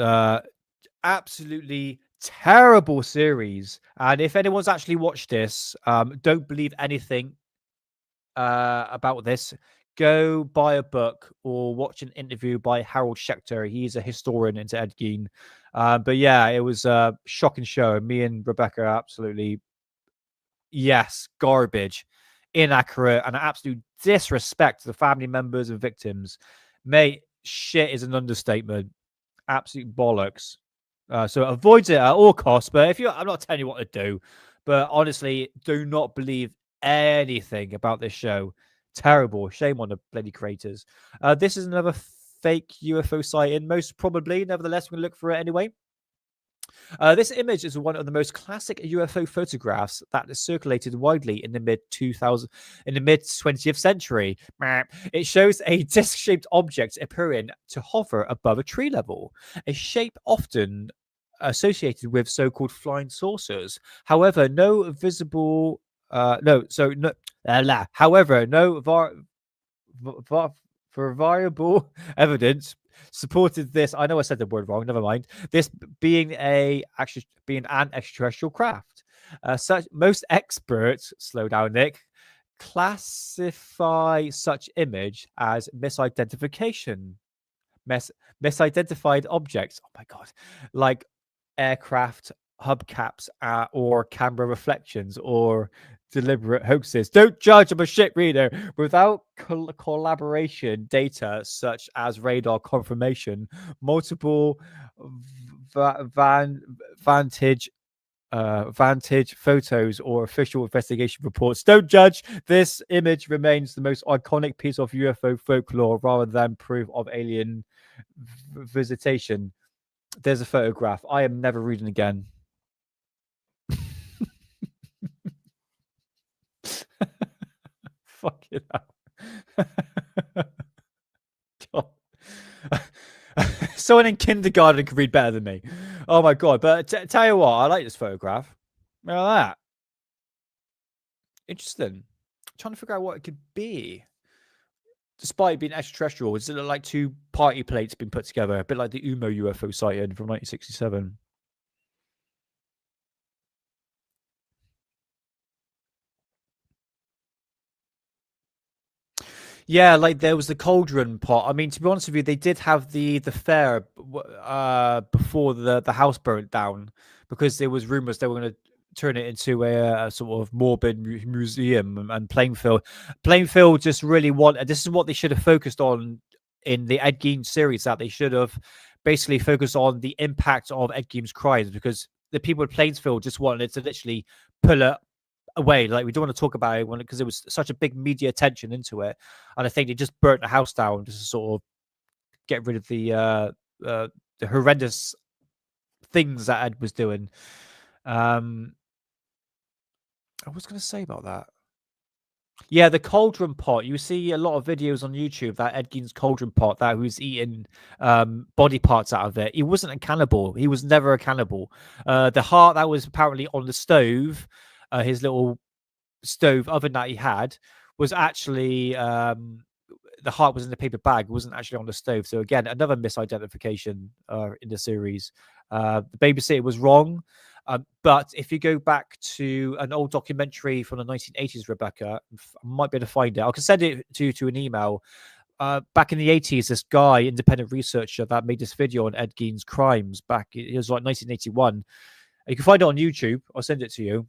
absolutely terrible series. And if anyone's actually watched this, don't believe anything about this. Go buy a book or watch an interview by Harold Schechter. He's a historian into Ed Gein. But yeah, it was a shocking show. Me and Rebecca absolutely, yes, garbage, inaccurate, and absolute disrespect to the family members and victims. Mate, shit is an understatement. Absolute bollocks. So avoid it at all costs. But if I'm not telling you what to do, but honestly, do not believe anything about this show. Terrible. Shame on the bloody creators. This is another fake UFO sighting, most probably. Nevertheless, we're going to look for it anyway. This image is one of the most classic UFO photographs that is circulated widely in the mid 20th century. It shows a disc-shaped object appearing to hover above a tree level, a shape often associated with so-called flying saucers. However, no visible variable evidence supported this. I know I said the word wrong. Never mind. This being an extraterrestrial craft. Most experts, slow down, Nick, classify such image as misidentification. Misidentified objects. Oh my god, like aircraft hubcaps or camera reflections or deliberate hoaxes. Don't judge. I'm a shit reader. Without collaboration data such as radar confirmation, multiple vantage photos or official investigation reports. Don't judge. This image remains the most iconic piece of UFO folklore rather than proof of alien visitation. There's a photograph. I am never reading again. Fucking hell. Someone in kindergarten could read better than me. Oh my god. But tell you what, I like this photograph. Look at that. Interesting. I'm trying to figure out what it could be. Despite it being extraterrestrial, does it look like two party plates being put together? A bit like the UMO UFO sighting from 1967. Yeah, like there was the cauldron pot. I mean, to be honest with you, they did have the fair before the house burnt down, because there was rumors they were going to turn it into a sort of morbid museum. And Plainfield just really this is what they should have focused on in the Ed Gein series, that they should have basically focused on the impact of Ed Gein's crimes, because the people at Plainfield just wanted to literally pull it away. Like, we don't want to talk about it because there was such a big media attention into it, and I think they just burnt the house down just to sort of get rid of the horrendous things that Ed was doing. I was going to say about that. Yeah, the cauldron pot. You see a lot of videos on YouTube that Ed Gein's cauldron pot that who's eating body parts out of it. He wasn't a cannibal. He was never a cannibal. The heart that was apparently on the stove, his little stove oven that he had, was actually the heart was in the paper bag. It wasn't actually on the stove. So again, another misidentification in the series. The babysitter was wrong. But if you go back to an old documentary from the 1980s, Rebecca, I might be able to find it. I can send it to an email. Back in the 80s, this guy, independent researcher, that made this video on Ed Gein's crimes back. It was like 1981. You can find it on YouTube. I'll send it to you.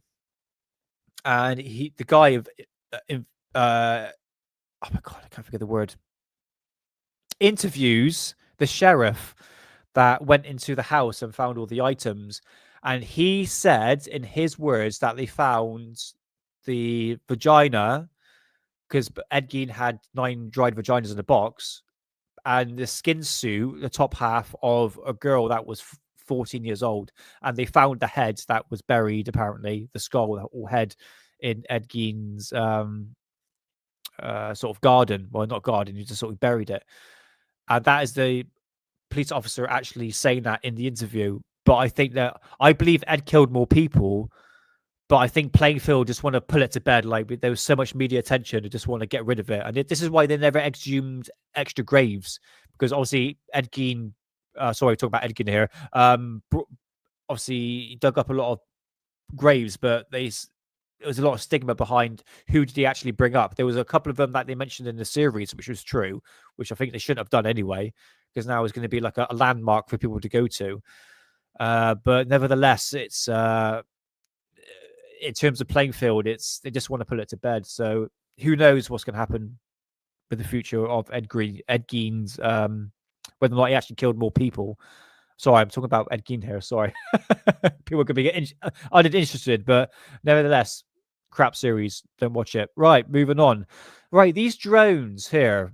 And the guy oh my God, I can't forget the word. Interviews the sheriff that went into the house and found all the items. And he said, in his words, that they found the vagina, because Ed Gein had 9 dried vaginas in a box, and the skin suit, the top half of a girl that was 14 years old. And they found the head that was buried, apparently, the skull or head in Ed Gein's sort of garden. Well, not garden, you just sort of buried it. And that is the police officer actually saying that in the interview. But I believe Ed killed more people, but I think Plainfield just want to pull it to bed. Like, there was so much media attention, they just want to get rid of it. And this is why they never exhumed extra graves, because obviously Ed Gein, sorry, we're talking about Ed Gein here, obviously he dug up a lot of graves, but there was a lot of stigma behind who did he actually bring up. There was a couple of them that they mentioned in the series, which was true, which I think they shouldn't have done anyway, because now it's going to be like a landmark for people to go to. But nevertheless, it's in terms of Plainfield, they just want to put it to bed. So who knows what's going to happen with the future of Ed Gein's, whether or not he actually killed more people. Sorry, I'm talking about Ed Gein here. Sorry, people could be uninterested, but nevertheless, crap series. Don't watch it. Right, moving on. Right, these drones here.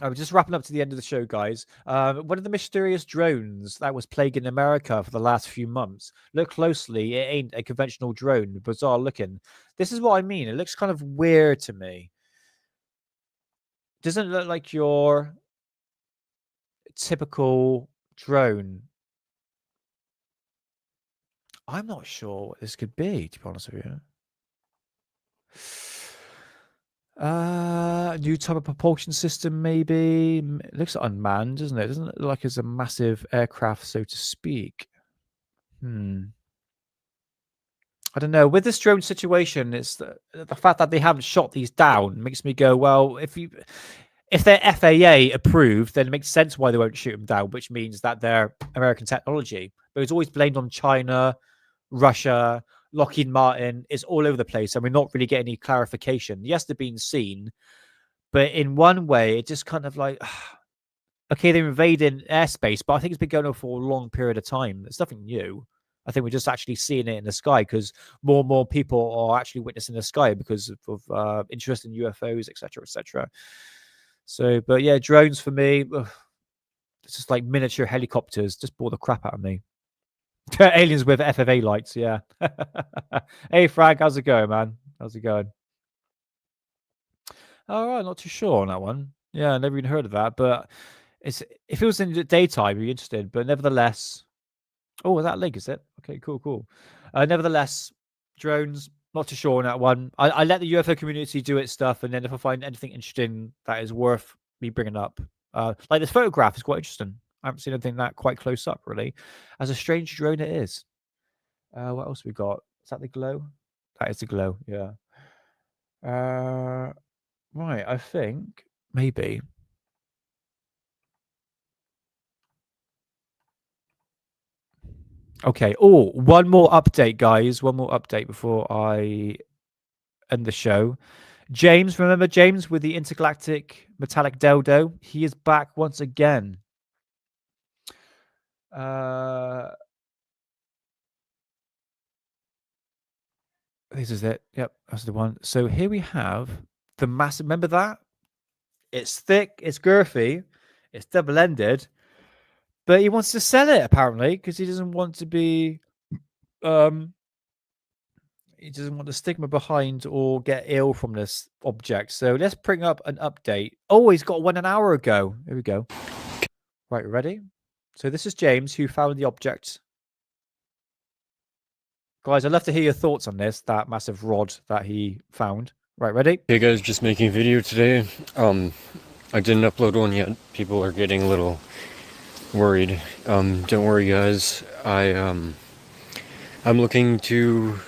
I'm just wrapping up to the end of the show, guys. One of the mysterious drones that was plaguing America for the last few months. Look closely. It ain't a conventional drone. Bizarre looking. This is what I mean. It looks kind of weird to me. Doesn't look like your typical drone. I'm not sure what this could be, to be honest with you. New type of propulsion system, maybe. It looks unmanned, doesn't it? Doesn't it look like it's a massive aircraft, so to speak? I don't know. With this drone situation, it's the fact that they haven't shot these down makes me go, well, if they're FAA approved, then it makes sense why they won't shoot them down, which means that they're American technology. But it's always blamed on China, Russia, Lockheed Martin. Is all over the place, and we're not really getting any clarification. Yes, they're being seen, but in one way, it just kind of like, okay, they're invading airspace, but I think it's been going on for a long period of time. It's nothing new. I think we're just actually seeing it in the sky because more and more people are actually witnessing the sky because of interest in UFOs, etc., etc. So, but yeah, drones for me, it's just like miniature helicopters. Just bore the crap out of me. Aliens with FFA lights, yeah. Hey, Frank, how's it going, man? How's it going? All right, not too sure on that one. Yeah, I never even heard of that. But if it was in the daytime, I'd be interested. But nevertheless, oh, that link is it? Okay, cool. Nevertheless, drones, not too sure on that one. I let the UFO community do its stuff, and then if I find anything interesting that is worth me bringing up, like this photograph is quite interesting. I haven't seen anything that quite close up, really. As a strange drone it is. What else we got? Is that the glow? That is the glow, yeah. Right, I think maybe. Okay. Oh, one more update, guys. One more update before I end the show. James, remember James with the intergalactic metallic dildo? He is back once again. This is it. Yep, that's the one. So here we have the massive. Remember that? It's thick, it's girthy, it's double-ended, but he wants to sell it apparently because he doesn't want to be he doesn't want the stigma behind or get ill from this object. So let's bring up an update. Oh, he's got one an hour ago. Here we go. Right, ready? So this is James who found the object. Guys, I'd love to hear your thoughts on this, that massive rod that he found. Right, ready? Hey guys, just making a video today. I didn't upload one yet. People are getting a little worried. Don't worry guys. I'm looking to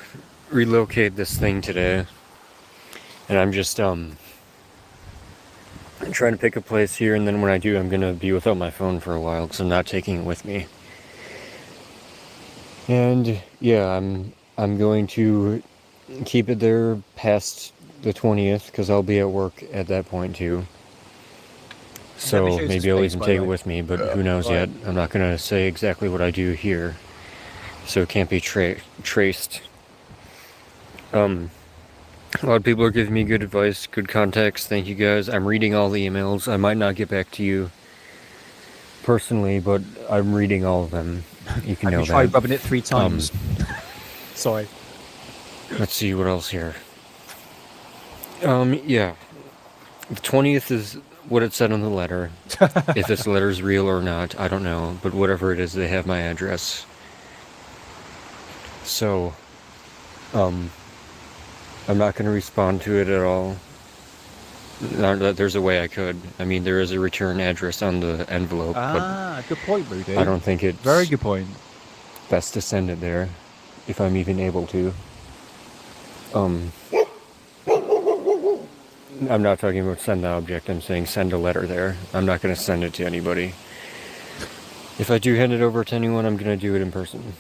relocate this thing today. And I'm just trying to pick a place here, and then when I do, I'm gonna be without my phone for a while because I'm not taking it with me. And yeah, I'm going to keep it there past the 20th because I'll be at work at that point too. So maybe I'll even take it with me, but who knows yet. I'm not going to say exactly what I do here, so it can't be traced. A lot of people are giving me good advice, good context. Thank you guys. I'm reading all the emails. I might not get back to you personally, but I'm reading all of them. You can know that. Have you tried rubbing it 3 times? Sorry. Let's see what else here. Yeah. The 20th is what it said on the letter. If this letter's real or not, I don't know. But whatever it is, they have my address. So, I'm not going to respond to it at all. Not that there's a way I could. I mean, there is a return address on the envelope. Ah, good point, Rudy. I don't think it's very good point. Best to send it there, if I'm even able to. I'm not talking about send the object. I'm saying send a letter there. I'm not going to send it to anybody. If I do hand it over to anyone, I'm going to do it in person.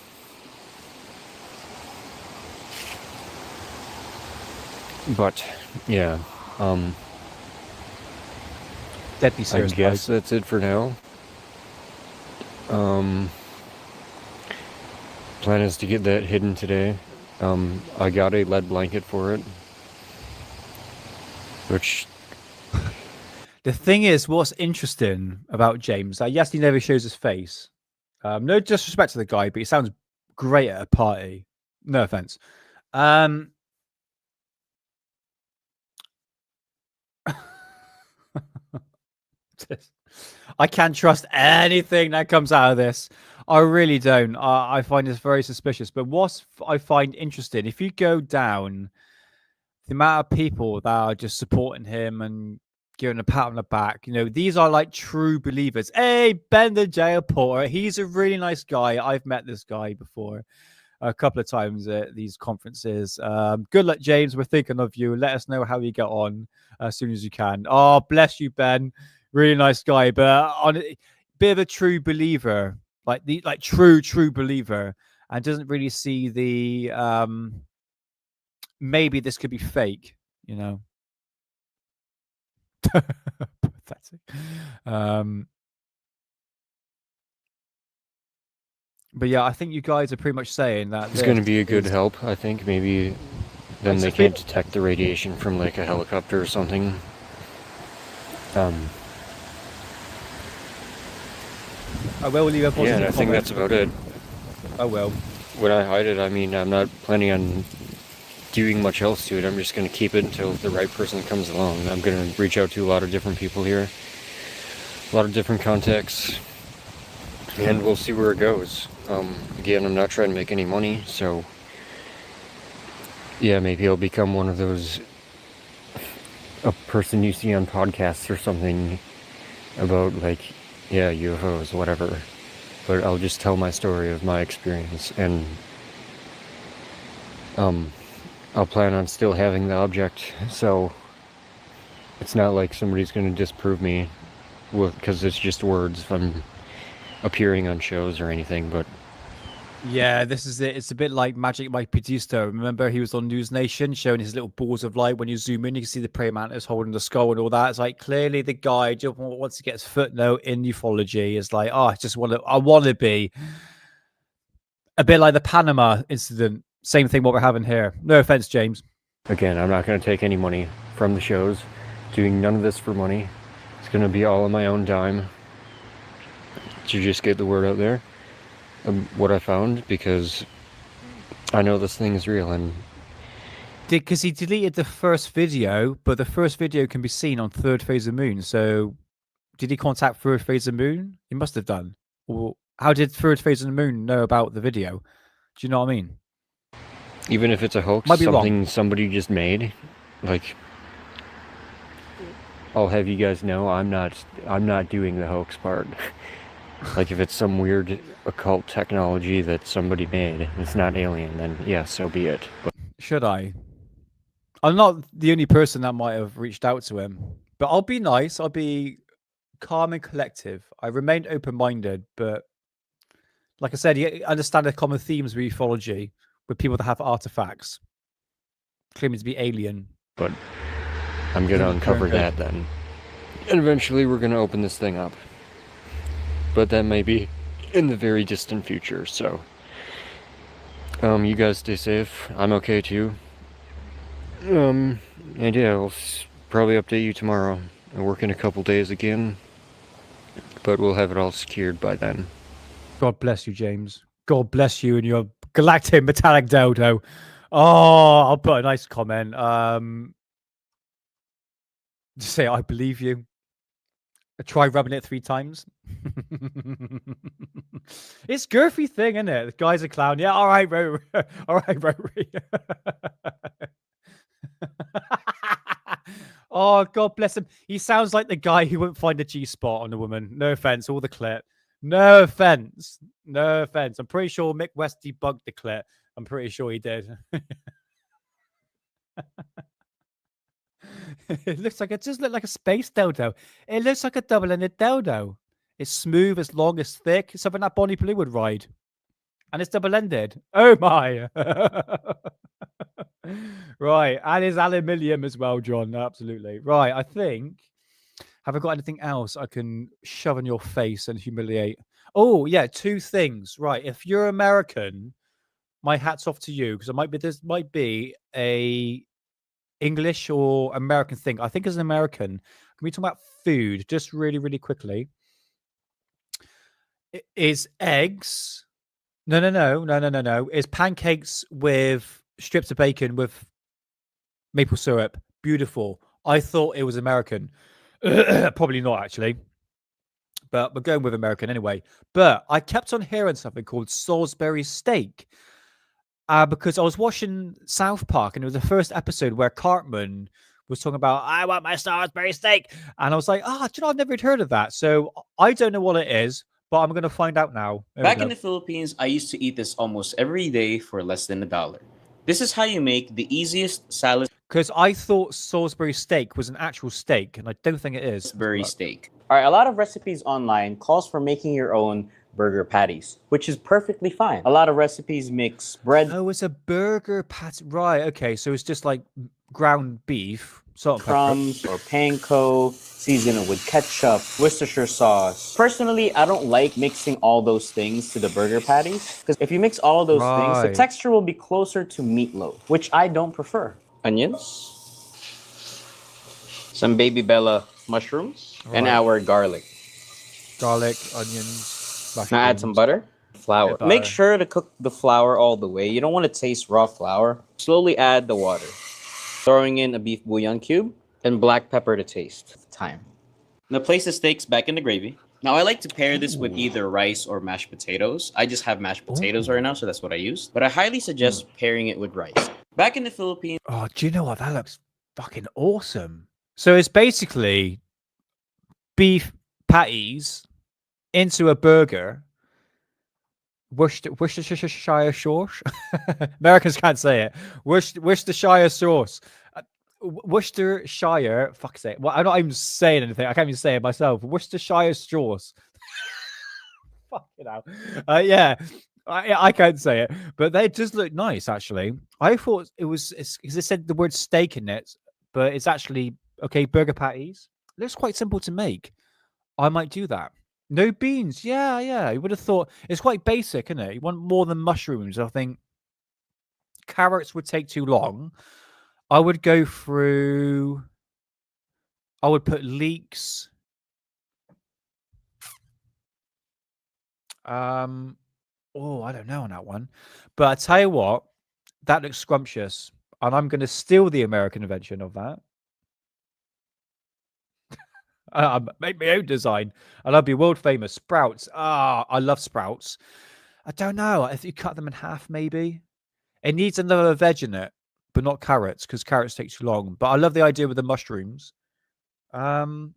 But yeah. That'd be serious. I guess that's it for now. Plan is to get that hidden today. I got a lead blanket for it. Which... The thing is, what's interesting about James, yes, he never shows his face. No disrespect to the guy, but he sounds great at a party. No offense. I can't trust anything that comes out of this. I really don't. I find this very suspicious. But what I find interesting, if you go down the amount of people that are just supporting him and giving a pat on the back, you know, these are like true believers. Hey, Ben the jail porter, he's a really nice guy. I've met this guy before a couple of times at these conferences. Good luck, James. We're thinking of you. Let us know how you get on as soon as you can. Oh, bless you, Ben. Really nice guy, but on a bit of a true believer, like true believer, and doesn't really see the maybe this could be fake, you know. Pathetic. But yeah, I think you guys are pretty much saying that it's going to be a good help. I think maybe then they can't detect the radiation from like a helicopter or something. I will leave a positive and I think that's about it. Oh well. When I hide it, I mean, I'm not planning on doing much else to it. I'm just going to keep it until the right person comes along. I'm going to reach out to a lot of different people here, a lot of different contacts, and we'll see where it goes. Again, I'm not trying to make any money, so yeah, maybe I'll become one of those, a person you see on podcasts or something about like, yeah, UFOs, whatever. But I'll just tell my story of my experience, and I'll plan on still having the object, so it's not like somebody's going to disprove me because it's just words if I'm appearing on shows or anything. But yeah, this is it. It's a bit like Magic Mike Batista. Remember, he was on News Nation showing his little balls of light. When you zoom in, you can see the praying mantis holding the skull and all that. It's like clearly the guy just wants to get his footnote in ufology. It's like, oh, I want to be a bit like the Panama incident. Same thing what we're having here. No offense, James. Again, I'm not going to take any money from the shows. Doing none of this for money. It's going to be all on my own dime. to just get the word out there what I found, because I know this thing is real. And because he deleted the first video, but the first video can be seen on third phase of moon. So did he contact third phase of moon? He must have done. Or how did third phase of the moon know about the video? Do you know what I mean? even if it's a hoax, Might be something wrong. somebody just made, like, I'll have you guys know I'm not doing the hoax part. Like, if it's some weird occult technology that somebody made, it's not alien, then yeah, so be it. But Should I? I'm not the only person that might have reached out to him, but I'll be nice. I'll be calm and collective. I remained open-minded, but like I said, you understand the common themes of ufology with people that have artifacts claiming to be alien. But I'm gonna uncover that then. And eventually we're gonna open this thing up. But that may be in the very distant future, so you guys stay safe. I'm okay too. And yeah, I'll probably update you tomorrow. I work in a couple days again, but we'll have it all secured by then. God bless you, James. God bless you and your galactic metallic dodo. Oh, I'll put a nice comment. Just say I believe you. Try rubbing it 3 times. It's girthy thing, isn't it? The guy's a clown. Yeah, all right, Rory. All right, Rory. Oh, God bless him. He sounds like the guy who wouldn't find a G-spot on a woman. No offense, all the clip. No offense. No offense. I'm pretty sure Mick West debunked the clip. I'm pretty sure he did. It looks like it just looked like a space dildo. It looks like a double-ended dildo. It's smooth, it's long, it's thick. It's something that Bonnie Blue would ride. And it's double-ended. Oh my. Right. And it's aluminium as well, John. Absolutely. Right. I think. Have I got anything else I can shove in your face and humiliate? Oh, yeah. 2 things. Right. If you're American, my hat's off to you, because this might be a English or American thing. I think as an American, can we talk about food just really, really quickly? Is eggs? No. Is pancakes with strips of bacon with maple syrup. Beautiful. I thought it was American. Probably not, actually. But we're going with American anyway. But I kept on hearing something called Salisbury steak. Because I was watching South Park, and it was the first episode where Cartman was talking about, I want my Salisbury steak. And I was like, do you know, I've never heard of that. So I don't know what it is, but I'm going to find out now. Back in the Philippines, I used to eat this almost every day for less than $1. This is how you make the easiest salad. Because I thought Salisbury steak was an actual steak, and I don't think it is. Salisbury steak. All right, a lot of recipes online calls for making your own burger patties, which is perfectly fine. A lot of recipes mix bread. Oh, it's a burger patty. Right, okay. So it's just like ground beef, salt and crumbs or panko, season it with ketchup, Worcestershire sauce. Personally, I don't like mixing all those things to the burger patties, because if you mix all of those things, the texture will be closer to meatloaf, which I don't prefer. Onions, some baby bella mushrooms, and our garlic. Garlic, onions. Now add some butter, flour. Make sure to cook the flour all the way. You don't want to taste raw flour. Slowly add the water. Throwing in a beef bouillon cube and black pepper to taste. Time. Now place the steaks back in the gravy. Now I like to pair this with either rice or mashed potatoes. I just have mashed potatoes right now, so that's what I use. But I highly suggest pairing it with rice. Back in the Philippines. Oh, do you know what? That looks fucking awesome. So it's basically beef patties into a burger. Worcestershire sauce. Americans can't say it. Worcestershire sauce. Worcestershire. Fuck's sake. Well, I'm not even saying anything. I can't even say it myself. Worcestershire sauce. Fucking hell. Yeah. I can't say it, but they just look nice. Actually, I thought it was because it said the word steak in it, but it's actually burger patties. It looks quite simple to make. I might do that. No beans. Yeah. You would have thought it's quite basic, isn't it? You want more than mushrooms. I think carrots would take too long. I would go through. I would put leeks. Oh, I don't know on that one. But I tell you what, that looks scrumptious. And I'm going to steal the American invention of that. Make my own design. And I'll be world famous. Sprouts. Ah, I love sprouts. I don't know. If you cut them in half, maybe. It needs another veg in it, but not carrots, because carrots take too long. But I love the idea with the mushrooms. Oh,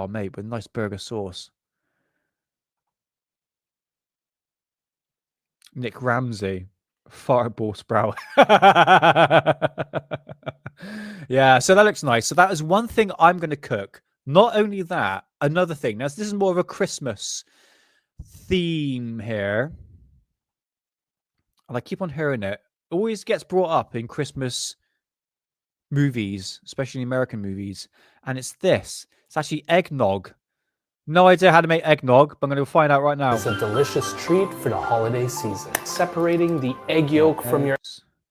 mate, with nice burger sauce. Nick Ramsey, fireball sprout. Yeah, so that looks nice. So that is one thing I'm going to cook. Not only that, another thing. Now, this is more of a Christmas theme here. And I keep on hearing it. Always gets brought up in Christmas movies, especially American movies. And it's this. It's actually eggnog. No idea how to make eggnog, but I'm going to find out right now. It's a delicious treat for the holiday season. Separating the egg yolk from your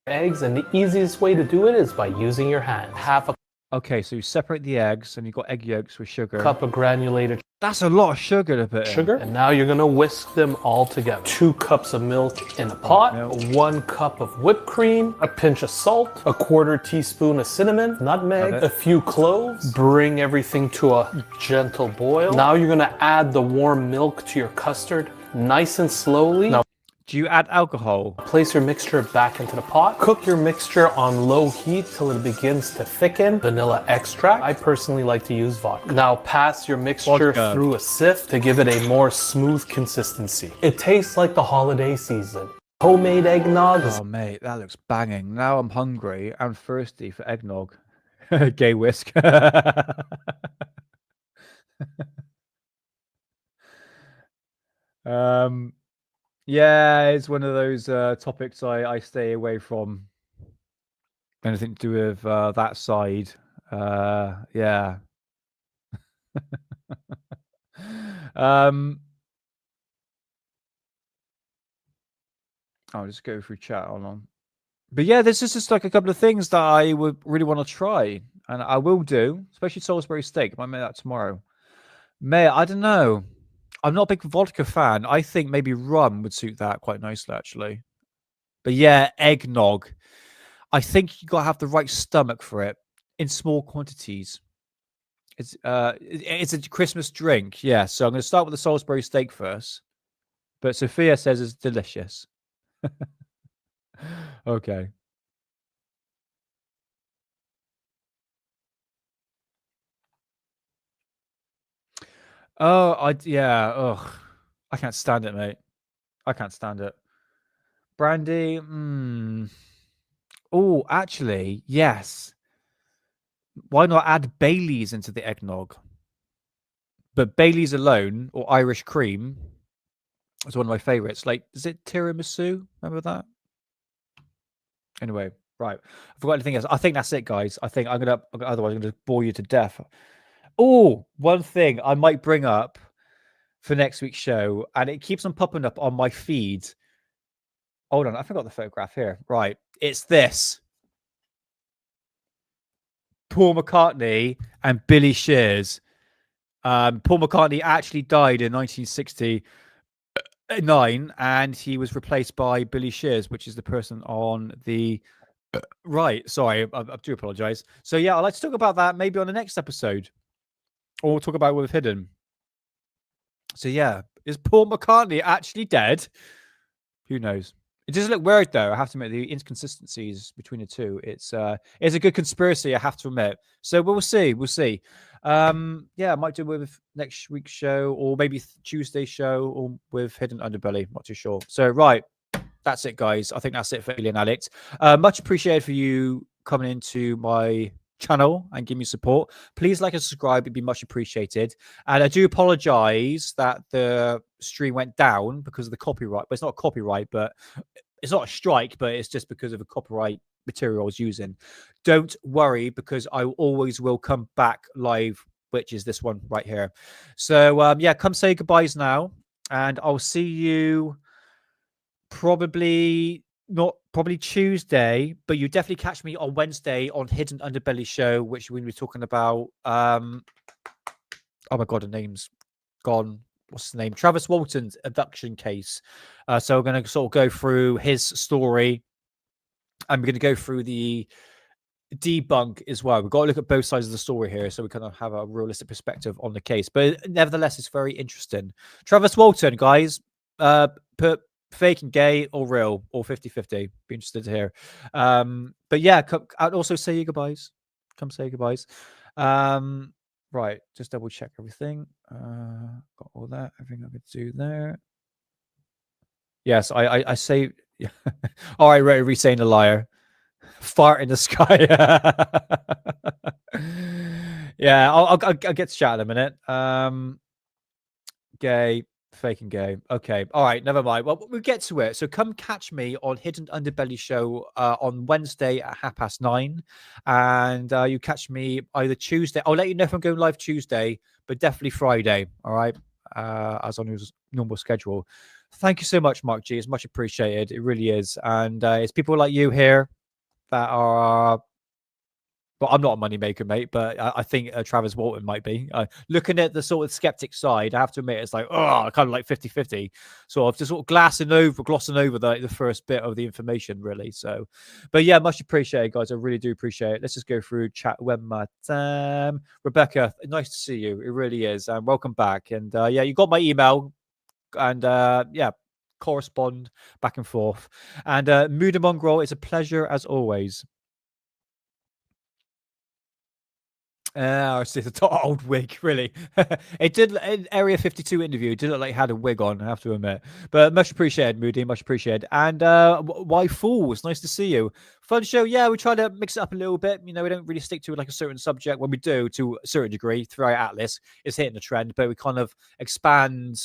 eggs, and the easiest way to do it is by using your hand. Half a Okay, so you separate the eggs, and you've got egg yolks with sugar. cup of granulated That's a lot of sugar to put in. sugar, and now you're gonna whisk them all together. 2 cups of milk in a pot, 1 cup of whipped cream, a pinch of salt, a 1/4 teaspoon of cinnamon, nutmeg, a few cloves. Bring everything to a gentle boil. Now you're gonna add the warm milk to your custard, nice and slowly. Now, do you add alcohol? Place your mixture back into the pot. Cook your mixture on low heat till it begins to thicken. Vanilla extract. I personally like to use vodka. Now pass your mixture through a sieve to give it a more smooth consistency. It tastes like the holiday season. Homemade eggnog. Oh, mate, that looks banging. Now I'm hungry and thirsty for eggnog. Gay whisk. Yeah, it's one of those topics I stay away from. Anything to do with that side. Yeah. I'll just go through chat. Hold on. But yeah, this is just like a couple of things that I would really want to try. And I will do, especially Salisbury steak. I might make that tomorrow. I don't know. I'm not a big vodka fan. I think maybe rum would suit that quite nicely, actually. But yeah, eggnog. I think you gotta have the right stomach for it in small quantities. It's a Christmas drink, yeah. So I'm gonna start with the Salisbury steak first. But Sophia says it's delicious. Okay. Oh, yeah. Ugh, I can't stand it, mate. I can't stand it. Brandy. Oh, actually, yes. Why not add Baileys into the eggnog? But Baileys alone or Irish cream is one of my favorites. Like, is it tiramisu? Remember that? Anyway, right. I forgot anything else. I think that's it, guys. I think otherwise I'm gonna bore you to death. Oh, one thing I might bring up for next week's show, and it keeps on popping up on my feed. Hold on, I forgot the photograph here. Right, it's this. Paul McCartney and Billy Shears. Paul McCartney actually died in 1969, and he was replaced by Billy Shears, which is the person on the right. Sorry, I do apologize. So yeah, I'd like to talk about that maybe on the next episode, or we'll talk about what we've hidden. So yeah, is Paul McCartney actually dead? Who knows? It does look weird, though. I have to admit, the inconsistencies between the two. It's a good conspiracy, I have to admit. So we'll see. We'll see. Yeah, I might do it with next week's show, or maybe Tuesday's show, or with Hidden Underbelly. Not too sure. So right, that's it, guys. I think that's it for Alien Addict. Much appreciated for you coming into my channel and give me support. Please like and subscribe. It'd be much appreciated. And I do apologize that the stream went down because of the copyright. But it's not copyright, but it's not a strike, but it's just because of the copyright material I was using. Don't worry, because I always will come back live, which is this one right here. So yeah, come say goodbyes now, and I'll see you probably Tuesday, but you definitely catch me on Wednesday on Hidden Underbelly show, which we're going to be talking about oh my god, the name's gone. What's his name? Travis Walton's abduction case. So we're going to sort of go through his story, and we're going to go through the debunk as well. We've got to look at both sides of the story here, so we kind of have a realistic perspective on the case. But nevertheless, it's very interesting. Travis Walton, guys, put fake and gay or real or 50-50. Be interested to hear. But yeah, I'd also say your goodbyes. Come say your goodbyes. Right, just double check everything. Got all that, everything I could do there. Yes, I say. Yeah. All right, Rotary saying a liar. Fart in the sky. Yeah, I'll get to chat in a minute. Gay, fake and gay. Okay, all right, never mind. Well, we'll get to it. So come catch me on Hidden Underbelly Show on Wednesday at 9:30, and you catch me either Tuesday. I'll let you know if I'm going live Tuesday, but definitely Friday. All right, as on his normal schedule. Thank you so much, Mark G. It's much appreciated. It really is, and it's people like you here that are. Well, I'm not a moneymaker, mate, but I think Travis Walton might be. Looking at the sort of skeptic side, I have to admit, it's like, oh, kind of like 50-50. So I've just sort of glossing over the first bit of the information, really. So, but yeah, much appreciated, guys. I really do appreciate it. Let's just go through chat one more time. Rebecca, nice to see you. It really is. And welcome back. And yeah, you got my email. And yeah, correspond back and forth. And Muda Mongrel, it's a pleasure as always. I see the old wig, really. It did in Area 52 interview. It did look like it had a wig on, I have to admit. But much appreciated, Moody. Much appreciated. And why fools? Nice to see you. Fun show. Yeah, we try to mix it up a little bit. You know, we don't really stick to like a certain subject. When we do, to a certain degree, throughout Atlas, it's hitting the trend. But we kind of expand.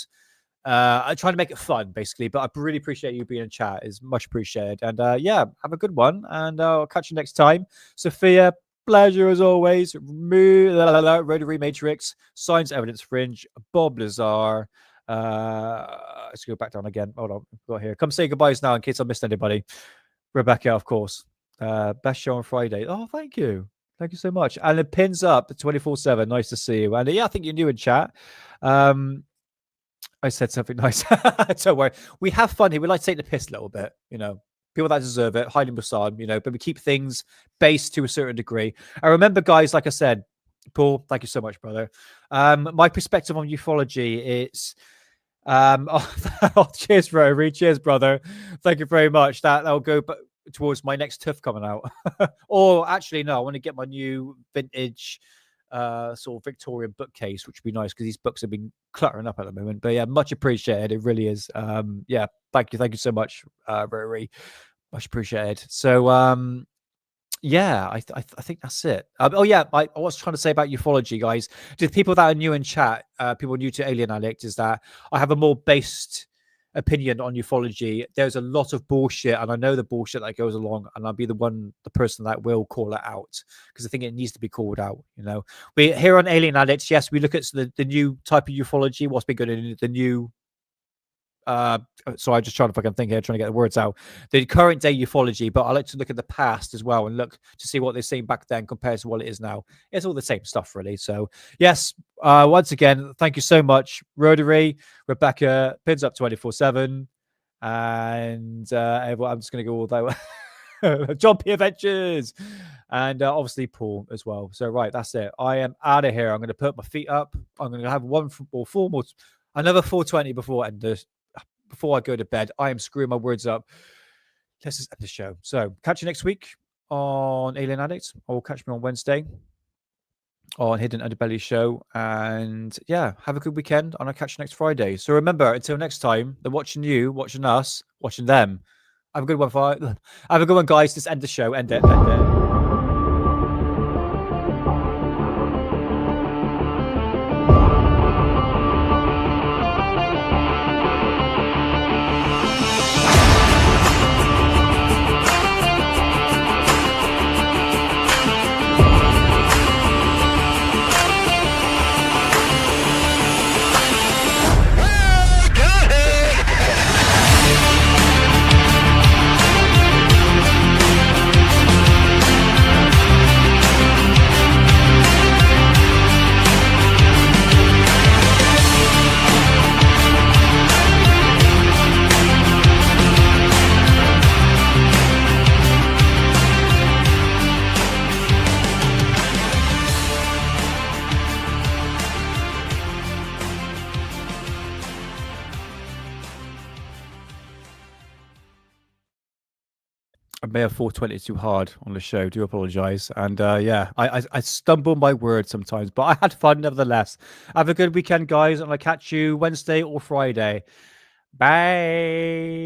I try to make it fun, basically. But I really appreciate you being in chat. It's much appreciated. And yeah, have a good one. And I'll catch you next time. Sophia. Pleasure as always. Rotary Matrix, Science Evidence Fringe, Bob Lazar. Let's go back down again. Hold on, we've got here. Come say goodbyes now in case I missed anybody. Rebecca, of course. Best show on Friday. Oh, thank you. Thank you so much. And it pins up 24/7. Nice to see you. And yeah, I think you're new in chat. I said something nice. Don't worry. We have fun here. We like to take the piss a little bit, you know. People that deserve it, hiding Busan, you know, but we keep things based to a certain degree. I remember, guys, like I said, Paul, thank you so much, brother. My perspective on ufology is, cheers, Rotary, cheers, brother. Thank you very much. That'll go towards my next TIFF coming out. Or actually, no, I want to get my new vintage sort of Victorian bookcase, which would be nice because these books have been cluttering up at the moment. But yeah, much appreciated. It really is. Yeah, thank you so much, Rotary. Much appreciated. So yeah, I think that's it. Oh yeah, I was trying to say about ufology, guys. To people that are new in chat, people new to Alien Addict, is that I have a more based opinion on ufology. There's a lot of bullshit, and I know the bullshit that goes along, and I'll be the person that will call it out because I think it needs to be called out. You know, we here on Alien Addicts, yes, we look at the new type of ufology. What's been good in the new. So I'm just trying to fucking think here, trying to get the words out. The current day ufology, but I like to look at the past as well and look to see what they're saying back then compared to what it is now. It's all the same stuff, really. So yes, once again, thank you so much, Rotary, Rebecca, pins up 24/7, and I'm just gonna go all that way. John P. Adventures, and obviously Paul as well. So right, that's it. I am out of here. I'm gonna put my feet up. I'm gonna have another 420 before I go to bed. I am screwing my words up. Let's just end the show. So catch you next week on Alien Addicts, or catch me on Wednesday on Hidden Underbelly Show. And yeah, have a good weekend, and I'll catch you next Friday. So remember, until next time, they're watching you, watching us, watching them. Have a good one, have a good one, guys. Just end the show. End it. may have 420 too hard on the show. Do apologize. And yeah, I stumble my words sometimes, but I had fun nevertheless. Have a good weekend, guys, and I'll catch you Wednesday or Friday. Bye.